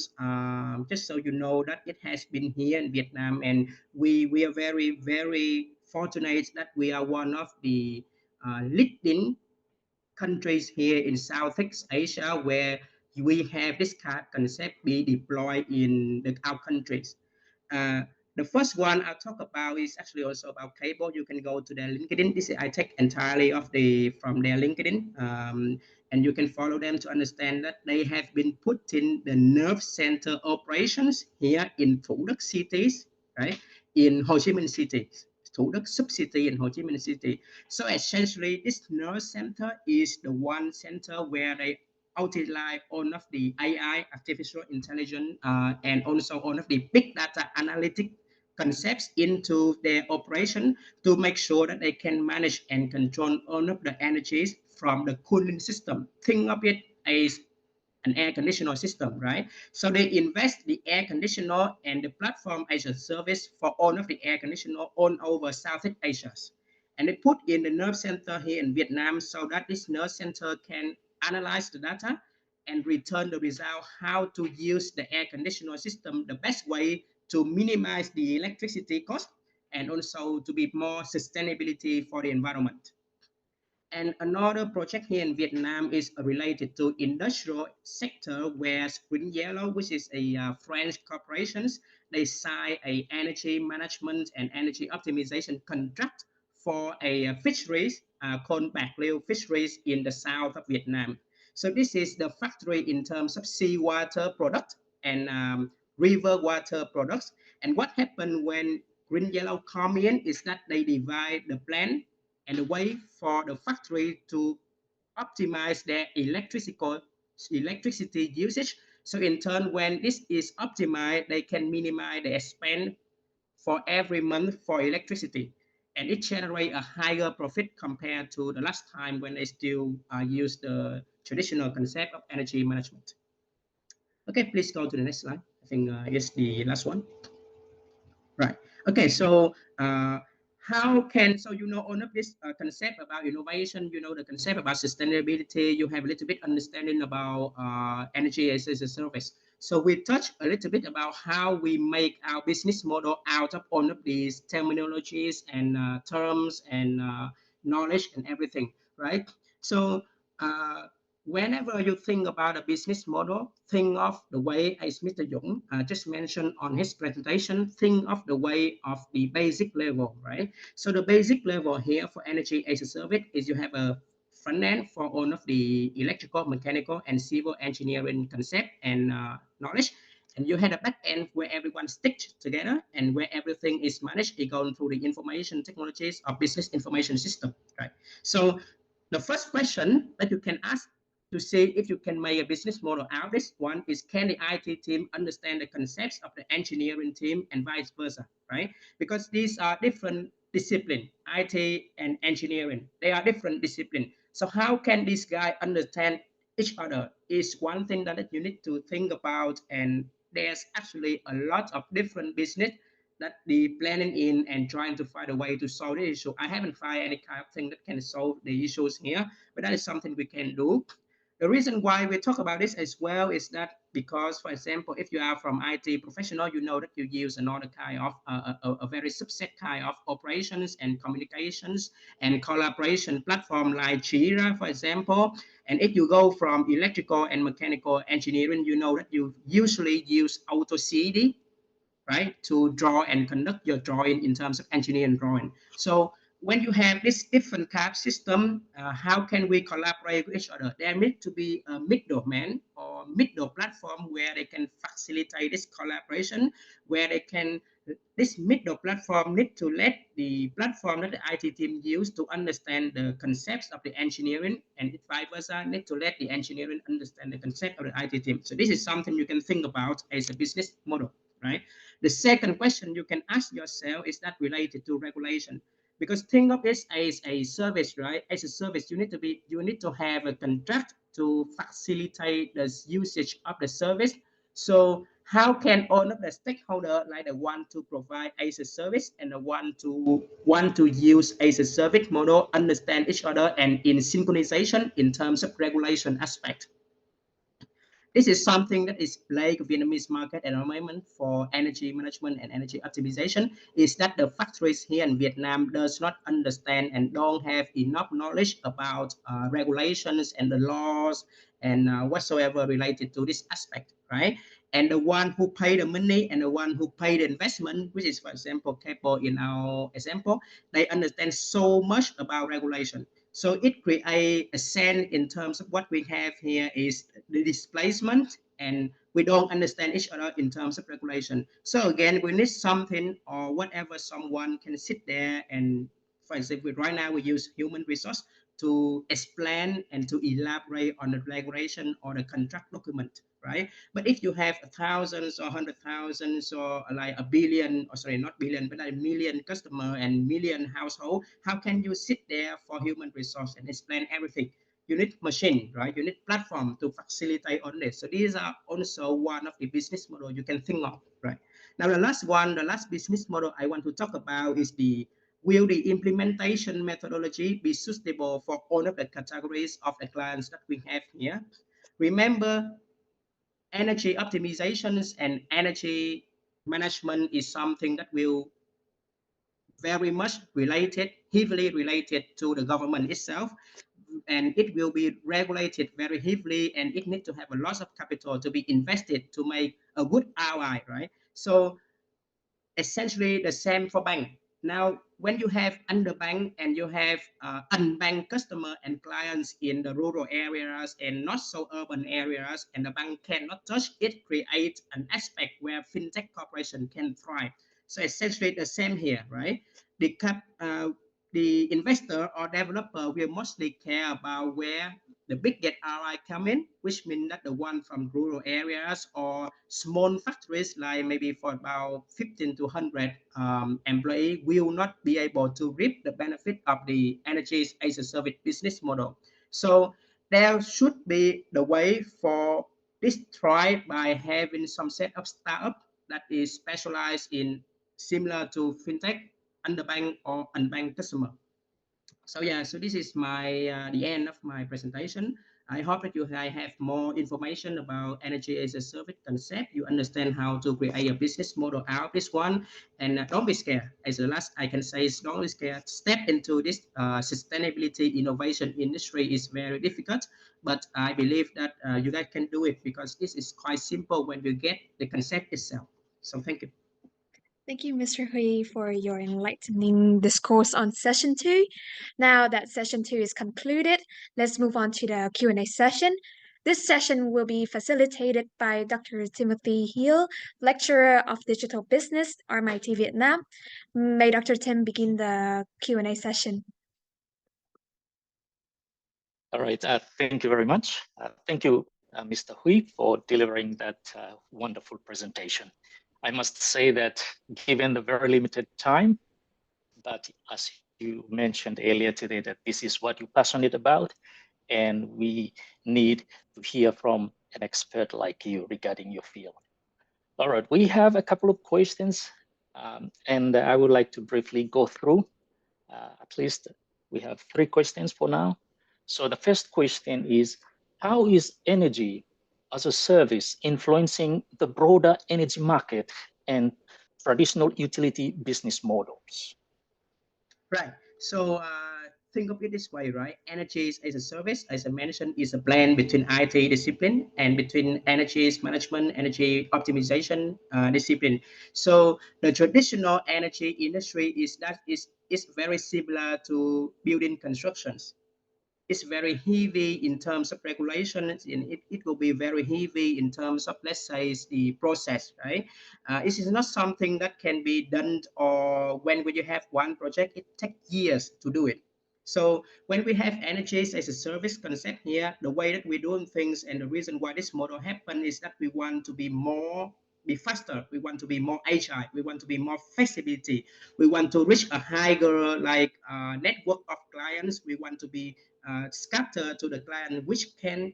just so you know that it has been here in Vietnam, and we are very, very fortunate that we are one of the leading countries here in Southeast Asia where we have this concept be deployed in our countries. Uh, the first one I'll talk about is actually also about cable. You can go to their LinkedIn. This is I take entirely from their LinkedIn, and you can follow them to understand that they have been putting the nerve center operations here in Thủ Đức cities, right? In Ho Chi Minh City, Thủ Đức sub-city in Ho Chi Minh City. So essentially, this nerve center is the one center where they utilize all of the AI, artificial intelligence, and also all of the big data analytic concepts into their operation to make sure that they can manage and control all of the energies from the cooling system. Think of it as an air conditioner system, right? So they invest the air conditioner and the platform as a service for all of the air conditioner all over Southeast Asia. And they put in the nerve center here in Vietnam so that this nerve center can analyze the data and return the result how to use the air conditioner system the best way to minimize the electricity cost and also to be more sustainability for the environment. And another project here in Vietnam is related to industrial sector where Green Yellow, which is a French corporation, they sign a energy management and energy optimization contract for a fisheries called Bạc Liêu fisheries in the south of Vietnam. So this is the factory in terms of seawater product and river water products. And what happened when Green Yellow come in is that they divide the plant and a way for the factory to optimize their electricity usage. So in turn, when this is optimized, they can minimize the spend for every month for electricity. And it generates a higher profit compared to the last time when they still use the traditional concept of energy management. Okay, please go to the next slide. I think it's the last one. Right. Okay. So how can all of this concept about innovation, the concept about sustainability, you have a little bit understanding about energy as a service. So we touch a little bit about how we make our business model out of all of these terminologies and terms and knowledge and everything, right? So whenever you think about a business model, think of the way, as Mr. Dũng just mentioned on his presentation, think of the way of the basic level, right? So the basic level here for energy as a service is you have a front end for all of the electrical, mechanical, and civil engineering concept and knowledge. And you have a back end where everyone stitched together and where everything is managed, going through the information technologies of business information system, right? So the first question that you can ask to see if you can make a business model out of this one is, can the IT team understand the concepts of the engineering team and vice versa, right? Because these are different disciplines, IT and engineering. They are different disciplines. So how can these guys understand each other is one thing that you need to think about. And there's actually a lot of different business that the planning in and trying to find a way to solve the issue. I haven't found any kind of thing that can solve the issues here, but that is something we can do. The reason why we talk about this as well is that because, for example, if you are from IT professional, you know that you use another kind of a very subset kind of operations and communications and collaboration platform like Jira, for example. And if you go from electrical and mechanical engineering, you know that you usually use AutoCAD, right, to draw and conduct your drawing in terms of engineering drawing. So when you have this different type system, how can we collaborate with each other? There needs to be a middleman or middle platform where they can facilitate this collaboration, where they can This middle platform need to let the platform that the IT team use to understand the concepts of the engineering, and vice versa need to let the engineering understand the concept of the IT team. So this is something you can think about as a business model, right? The second question you can ask yourself is that related to regulation, because think of this as a service, right? As a service, you need to have a contract to facilitate the usage of the service. So how can all of the stakeholder, like the one to provide as a service and the one to want to use as a service model, understand each other and in synchronization in terms of regulation aspect? This is something that is plagued Vietnamese market at the moment for energy management and energy optimization, is that the factories here in Vietnam does not understand and don't have enough knowledge about regulations and the laws and whatsoever related to this aspect, right? And the one who pay the money and the one who pay the investment, which is, for example, Keppel in our example, they understand so much about regulation. So it creates a sense in terms of what we have here is the displacement, and we don't understand each other in terms of regulation. So again, we need something or whatever someone can sit there and, for example, right now we use human resource to explain and to elaborate on the regulation or the contract document, right? But if you have thousands or hundred thousands or like a billion, or sorry, not billion, but a million customer and million household, how can you sit there for human resource and explain everything? You need machine, right? You need platform to facilitate on this. So these are also one of the business model you can think of, right? Now the last one, the last business model I want to talk about is the will the implementation methodology be suitable for all of the categories of the clients that we have here? Remember, energy optimizations and energy management is something that will very much related, heavily related to the government itself, and it will be regulated very heavily, and it needs to have a lot of capital to be invested to make a good ROI, right? So essentially the same for bank. Now, when you have underbanked and you have unbanked customer and clients in the rural areas and not so urban areas, and the bank cannot touch, it creates an aspect where fintech corporation can thrive. So essentially the same here, right? The investor or developer will mostly care about where the big get ROI come in, which means that the one from rural areas or small factories, like maybe for about 15 to 100 employee, will not be able to reap the benefit of the energy as a service business model. So there should be the way for this thrive by having some set of startup that is specialized in similar to fintech, underbanked or unbanked customer. So yeah, so this is my the end of my presentation. I hope that you have more information about energy as a service concept. You understand how to create a business model out of this one, and don't be scared. As the last I can say is don't be scared. Step into this sustainability innovation industry is very difficult, but I believe that you guys can do it because this is quite simple when you get the concept itself. So thank you. Thank you, Mr. Hui, for your enlightening discourse on session 2. Now that session 2 is concluded, let's move on to the Q&A session. This session will be facilitated by Dr. Timothy Hill, lecturer of digital business, RMIT Vietnam. May Dr. Tim begin the Q&A session. All right, thank you very much. Thank you, Mr. Hui, for delivering that wonderful presentation. I must say that given the very limited time, but as you mentioned earlier today, that this is what you're passionate about, and we need to hear from an expert like you regarding your field. All right, we have a couple of questions, and I would like to briefly go through. At least we have 3 questions for now. So the first question is, how is energy as a service influencing the broader energy market and traditional utility business models? Right. So think of it this way, right? Energy as a service, as I mentioned, is a blend between IT discipline and between energy management, energy optimization discipline. So the traditional energy industry is very similar to building constructions. it's very heavy in terms of regulations, and it will be very heavy in terms of, let's say, the process, right? It is not something that can be done, or when you have one project, it takes years to do it. So when we have energies as a service concept here, the way that we're doing things and the reason why this model happened is that we want to be faster, we want to be more agile, we want to be more flexibility, we want to reach a higher network of clients, we want to be scattered to the client which can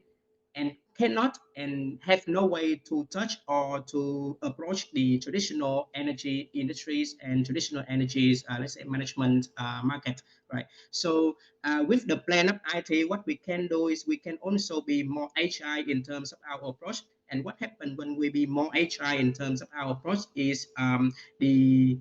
and cannot and have no way to touch or to approach the traditional energy industries and traditional energies, let's say, management market, right? So with the plan of IT, what we can do is we can also be more agile in terms of our approach. And what happens when we be more agile in terms of our approach is the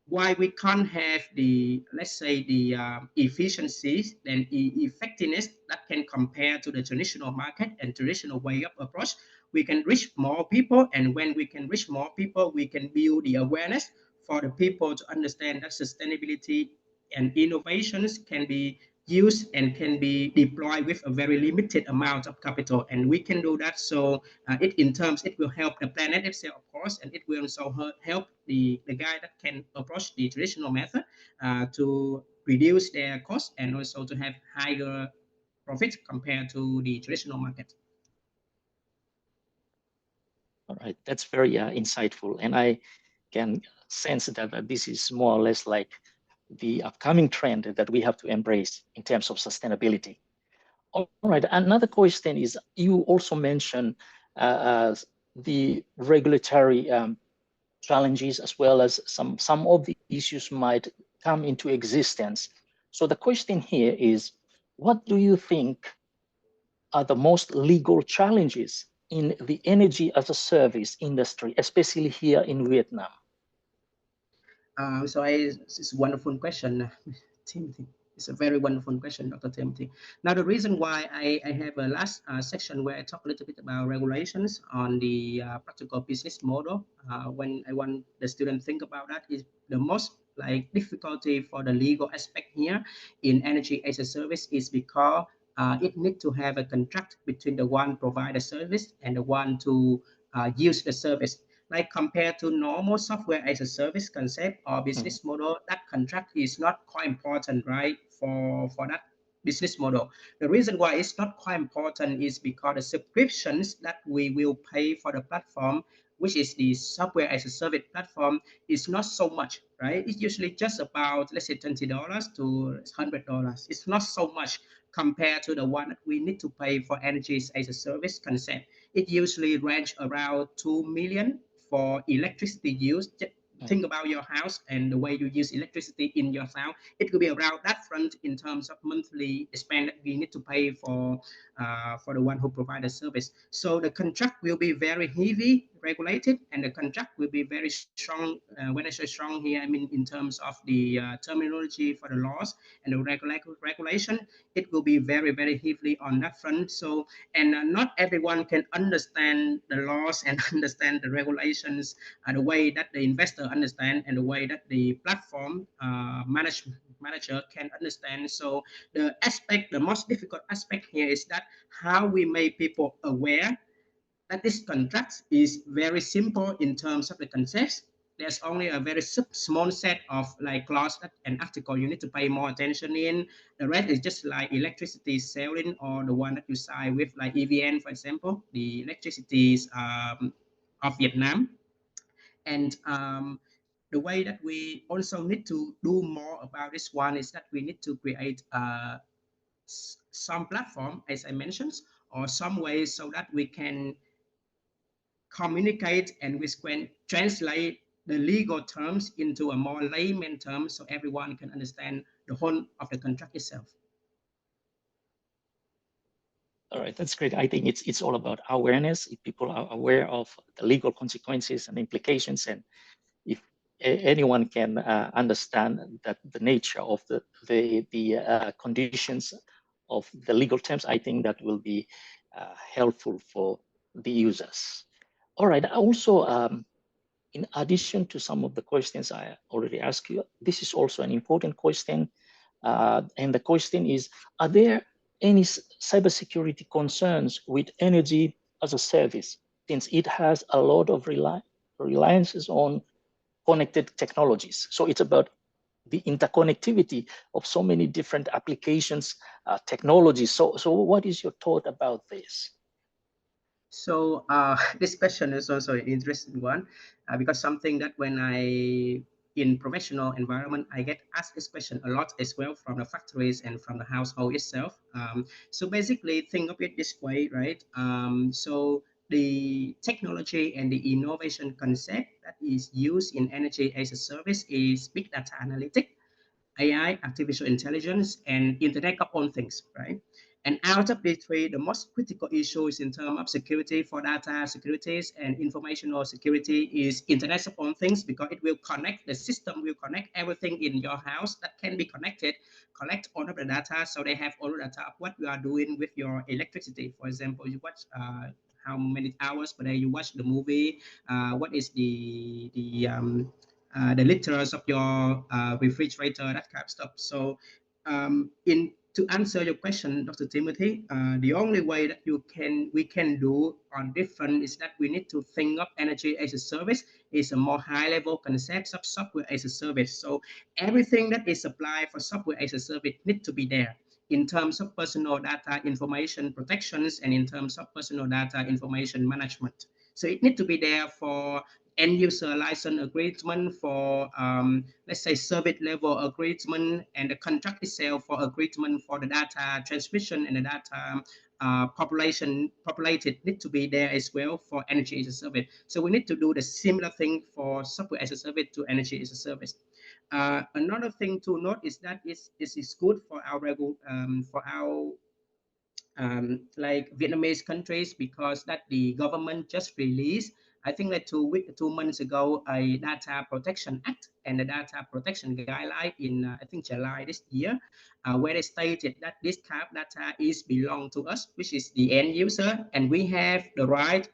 why we can't have the, let's say, the efficiencies and effectiveness that can compare to the traditional market and traditional way of approach. We can reach more people, and when we can reach more people, we can build the awareness for the people to understand that sustainability and innovations can be used and can be deployed with a very limited amount of capital, and we can do that. So it in terms, it will help the planet itself, of course, and it will also help the guy that can approach the traditional method to reduce their cost and also to have higher profit compared to the traditional market. All right, that's very insightful, and I can sense that this is more or less like the upcoming trend that we have to embrace in terms of sustainability. All right, another question is, you also mentioned the regulatory challenges, as well as some of the issues might come into existence. So the question here is, what do you think are the most legal challenges in the energy as a service industry, especially here in Vietnam? It's a wonderful question, Timothy. It's a very wonderful question, Dr. Timothy. Now, the reason why I have a last section where I talk a little bit about regulations on the practical business model, when I want the student to think about that, is the most difficulty for the legal aspect here in energy as a service is because it needs to have a contract between the one provide the service and the one to use the service. Like compared to normal software as a service concept or business model, that contract is not quite important, right? For that business model. The reason why it's not quite important is because the subscriptions that we will pay for the platform, which is the software as a service platform, is not so much, right? It's usually just about, let's say, $20 to $100. It's not so much compared to the one that we need to pay for energy as a service concept. It usually range around 2 million for electricity use. Think about your house and the way you use electricity in your town. It could be around that front in terms of monthly spend that we need to pay for the one who provide the service. So the contract will be very heavy regulated, and the contract will be very strong. When I say strong here, I mean in terms of the terminology for the laws and the regulation, it will be very, very heavily on that front. So, and not everyone can understand the laws and understand the regulations the way that the investor understand and the way that the platform manager can understand. So the most difficult aspect here is that how we make people aware that this contract is very simple in terms of the concepts. There's only a very small set of clause and article you need to pay more attention in. The rest is just like electricity selling, or the one that you sign with like EVN, for example, the electricity of Vietnam. And the way that we also need to do more about this one is that we need to create some platform, as I mentioned, or some ways so that we can communicate and we can translate the legal terms into a more layman term so everyone can understand the whole of the contract itself. All right, that's great. I think it's all about awareness. If people are aware of the legal consequences and implications, and if anyone can understand that the nature of the conditions of the legal terms, I think that will be helpful for the users. All right. Also, in addition to some of the questions I already asked you, this is also an important question. And the question is, are there any cybersecurity concerns with energy as a service, since it has a lot of reliances on connected technologies. So it's about the interconnectivity of so many different applications, technologies. So what is your thought about this? So this question is also an interesting one because something that when I in professional environment, I get asked this question a lot as well from the factories and from the household itself. So basically, think of it this way, right? So the technology and the innovation concept that is used in energy as a service is big data analytics, AI, artificial intelligence, and Internet of all things, right? And out of these three, the most critical issue is in terms of security for data securities and informational security is Internet of all things because it will connect, the system will connect everything in your house that can be connected, collect all of the data. So they have all the data of what you are doing with your electricity. For example, you watch how many hours per day you watch the movie, what is the liters of your refrigerator, that kind of stuff. So, in to answer your question, Dr. Timothy, the only way that we can do on different is that we need to think of energy as a service is a more high level concept of software as a service. So everything that is applied for software as a service need to be there in terms of personal data information protections and in terms of personal data information management. So it need to be there for end user license agreement, for let's say service level agreement, and the contract itself for agreement for the data transmission and the data populated need to be there as well for energy as a service. So we need to do the similar thing for software as a service to energy as a service. Another thing to note is that it is good for our like Vietnamese countries because that the government just released, I think like 2 months ago, a data protection act and a data protection guideline in I think July this year, where they stated that this kind of data is belong to us, which is the end user, and we have the right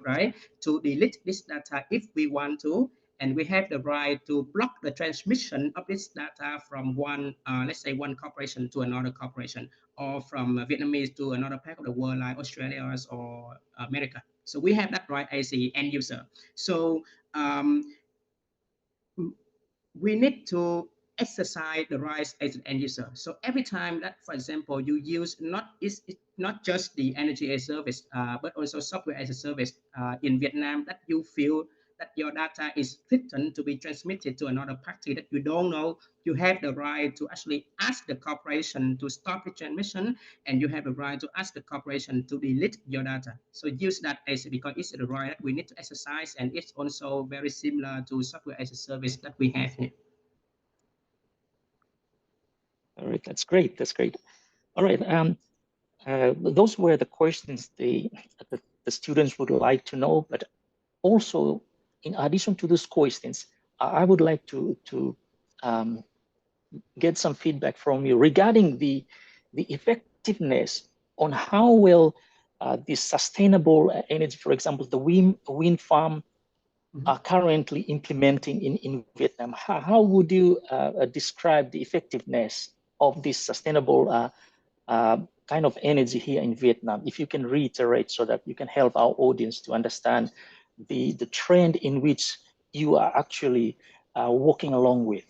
to delete this data if we want to, and we have the right to block the transmission of this data from one, let's say one corporation to another corporation, or from Vietnamese to another part of the world like Australia or America. So we have that right as the end user. So we need to exercise the rights as an end user. So every time that, for example, you use it's not just the energy as a service, but also software as a service in Vietnam, that you feel that your data is threatened to be transmitted to another party that you don't know, you have the right to actually ask the corporation to stop the transmission, and you have the right to ask the corporation to delete your data. So use that as, because it's the right that we need to exercise, and it's also very similar to software as a service that we have here. All right, that's great. That's great. All right. Those were the questions the students would like to know, but also in addition to those questions, I would like to get some feedback from you regarding the effectiveness on how well this sustainable energy, for example, the wind farm are currently implementing in Vietnam. How would you describe the effectiveness of this sustainable kind of energy here in Vietnam? If you can reiterate so that you can help our audience to understand the trend in which you are actually walking along with.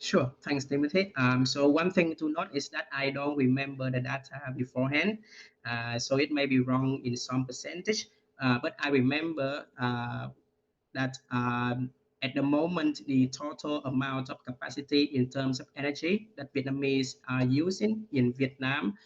Sure, thanks, Timothy. So one thing to note is that I don't remember the data beforehand, so it may be wrong in some percentage, but I remember that at the moment, the total amount of capacity in terms of energy that Vietnamese are using in Vietnam,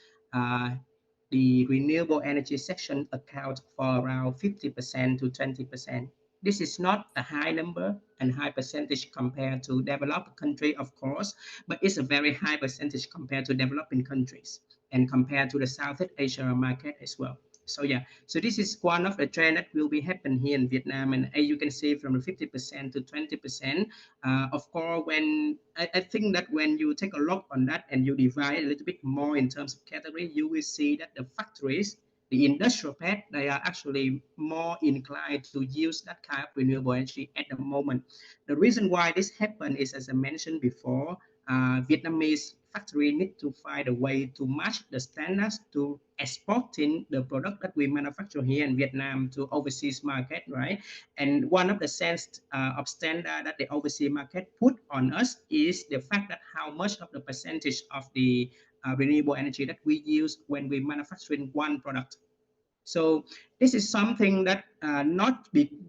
the renewable energy section account for around 50% to 20%. This is not a high number and high percentage compared to developed country, of course, but it's a very high percentage compared to developing countries and compared to the Southeast Asia market as well. So yeah, so this is one of the trend that will be happen here in Vietnam, and as you can see from the 50% to 20%. Of course, when I think that when you take a look on that and you divide a little bit more in terms of category, you will see that the factories, the industrial part, they are actually more inclined to use that kind of renewable energy at the moment. The reason why this happened is, as I mentioned before, Vietnamese factory need to find a way to match the standards to exporting the product that we manufacture here in Vietnam to overseas market, right? And one of the sense of standard that the overseas market put on us is the fact that how much of the percentage of the renewable energy that we use when we manufacturing one product. So this is something that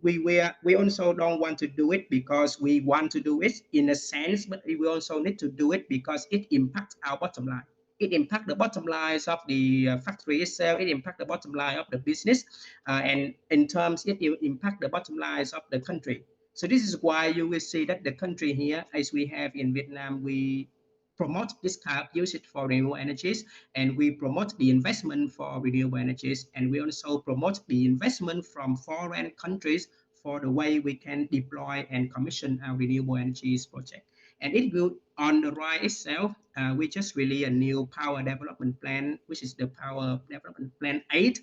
we also don't want to do it because we want to do it in a sense, but we also need to do it because it impacts our bottom line. It impacts the bottom lines of the factory itself. It impacts the bottom line of the business, and in terms, it will impact the bottom lines of the country. So this is why you will see that the country here, as we have in Vietnam, we promote this kind of usage for renewable energies, and we promote the investment for renewable energies, and we also promote the investment from foreign countries for the way we can deploy and commission our renewable energies project. And it will, on the right itself, we just released a new power development plan, which is the Power Development Plan 8,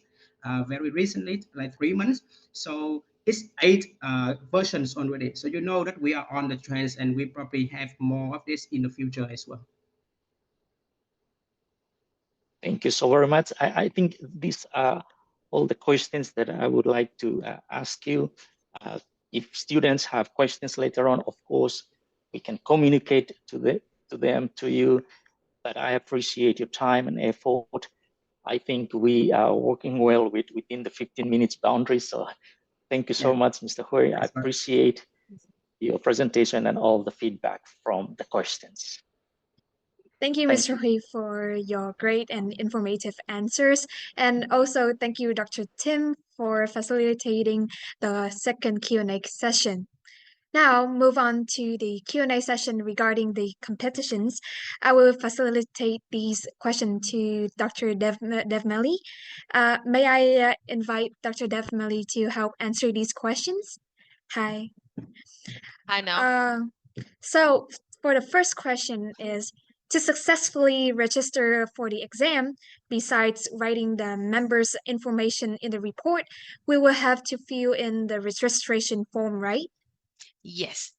very recently, like 3 months. So it's 8 versions already. So you know that we are on the trends, and we probably have more of this in the future as well. Thank you so very much. I think these are all the questions that I would like to ask you. If students have questions later on, of course, we can communicate to you, but I appreciate your time and effort. I think we are working well within the 15 minutes boundary. So thank you so much, Mr. Hui. I appreciate your presentation and all the feedback from the questions. Thank you, Mr. Hui, for your great and informative answers. And also thank you, Dr. Tim, for facilitating the second Q&A session. Now, move on to the Q&A session regarding the competitions. I will facilitate these questions to Dr. Devmeli. May I invite Dr. Devmeli to help answer these questions? Hi. Hi now. So for the first question is, to successfully register for the exam, besides writing the members' information in the report, we will have to fill in the registration form, right? Yes.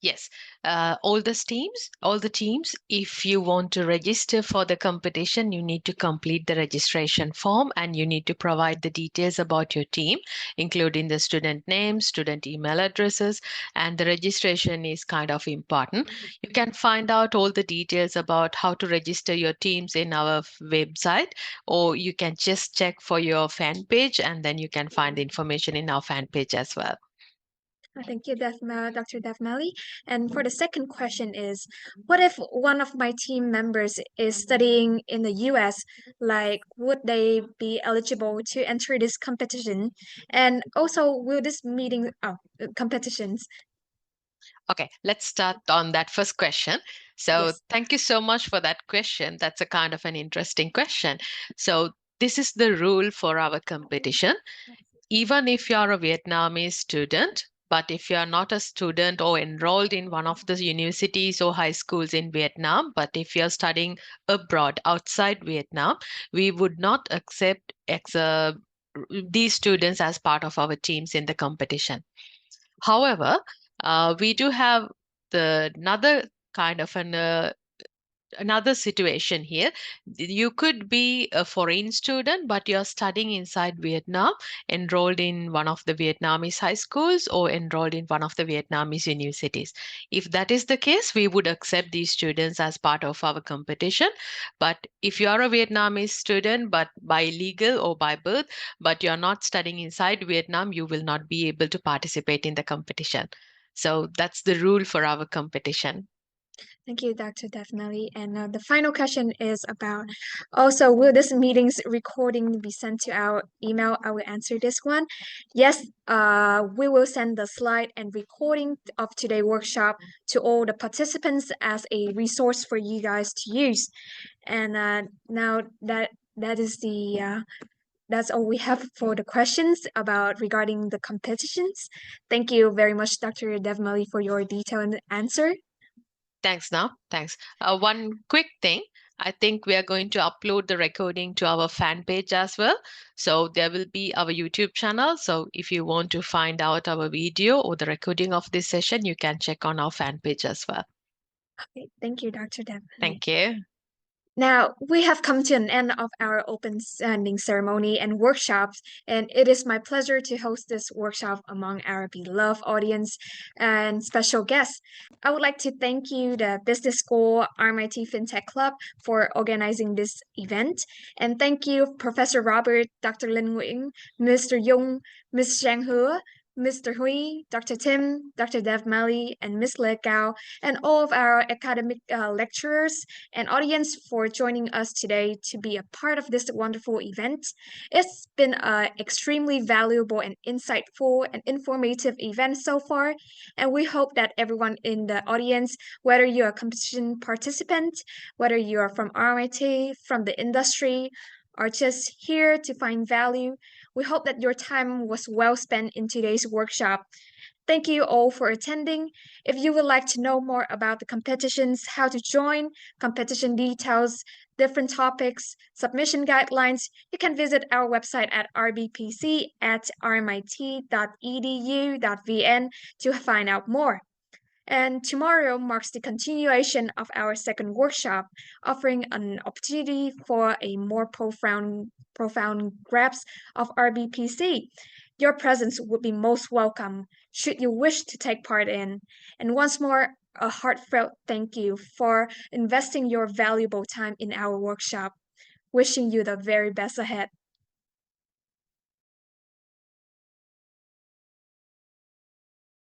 All the teams, if you want to register for the competition, you need to complete the registration form and you need to provide the details about your team, including the student names, student email addresses, and the registration is kind of important. You can find out all the details about how to register your teams in our website, or you can just check for your fan page and then you can find the information in our fan page as well. Thank you, Dr. Devmeli. And for the second question is, what if one of my team members is studying in the US? Like, would they be eligible to enter this competition? And also, will this meeting, competitions? Okay, let's start on that first question. So Yes. thank you so much for that question. That's a kind of an interesting question. So this is the rule for our competition. Even if you're a Vietnamese student, but if you're not a student or enrolled in one of the universities or high schools in Vietnam, but if you're studying abroad outside Vietnam, we would not accept these students as part of our teams in the competition. However, we do have another kind of another situation here. You could be a foreign student, but you're studying inside Vietnam, enrolled in one of the Vietnamese high schools or enrolled in one of the Vietnamese universities. If that is the case, we would accept these students as part of our competition. But if you are a Vietnamese student, but by legal or by birth, but you're not studying inside Vietnam, you will not be able to participate in the competition. So that's the rule for our competition. Thank you, Dr. Devmeli. And the final question is about, also, will this meeting's recording be sent to our email? I will answer this one. Yes, we will send the slide and recording of today's workshop to all the participants as a resource for you guys to use. And now that is that's all we have for the questions regarding the competitions. Thank you very much, Dr. Devmeli, for your detailed answer. Thanks, now. Thanks. One quick thing. I think we are going to upload the recording to our fan page as well. So there will be our YouTube channel. So if you want to find out our video or the recording of this session, you can check on our fan page as well. Okay, thank you, Dr. Devmeli. Thank you. Now, we have come to an end of our open standing ceremony and workshops, and it is my pleasure to host this workshop among our beloved audience and special guests. I would like to thank you, the Business School RMIT FinTech Club, for organizing this event. And thank you, Professor Robert, Dr. Lin Nguyen, Mr. Yung, Ms. Zhang He, Mr. Hui, Dr. Tim, Dr. Dev Mali, and Ms. Le Gao, and all of our academic lecturers and audience for joining us today to be a part of this wonderful event. It's been an extremely valuable and insightful and informative event so far, and we hope that everyone in the audience, whether you're a competition participant, whether you are from RMIT, from the industry, or just here to find value, we hope that your time was well spent in today's workshop. Thank you all for attending. If you would like to know more about the competitions, how to join, competition details, different topics, submission guidelines, you can visit our website at rbpc@rmit.edu.vn to find out more. And tomorrow marks the continuation of our second workshop, offering an opportunity for a more profound grasp of RBPC. Your presence would be most welcome should you wish to take part in. And once more, a heartfelt thank you for investing your valuable time in our workshop. Wishing you the very best ahead.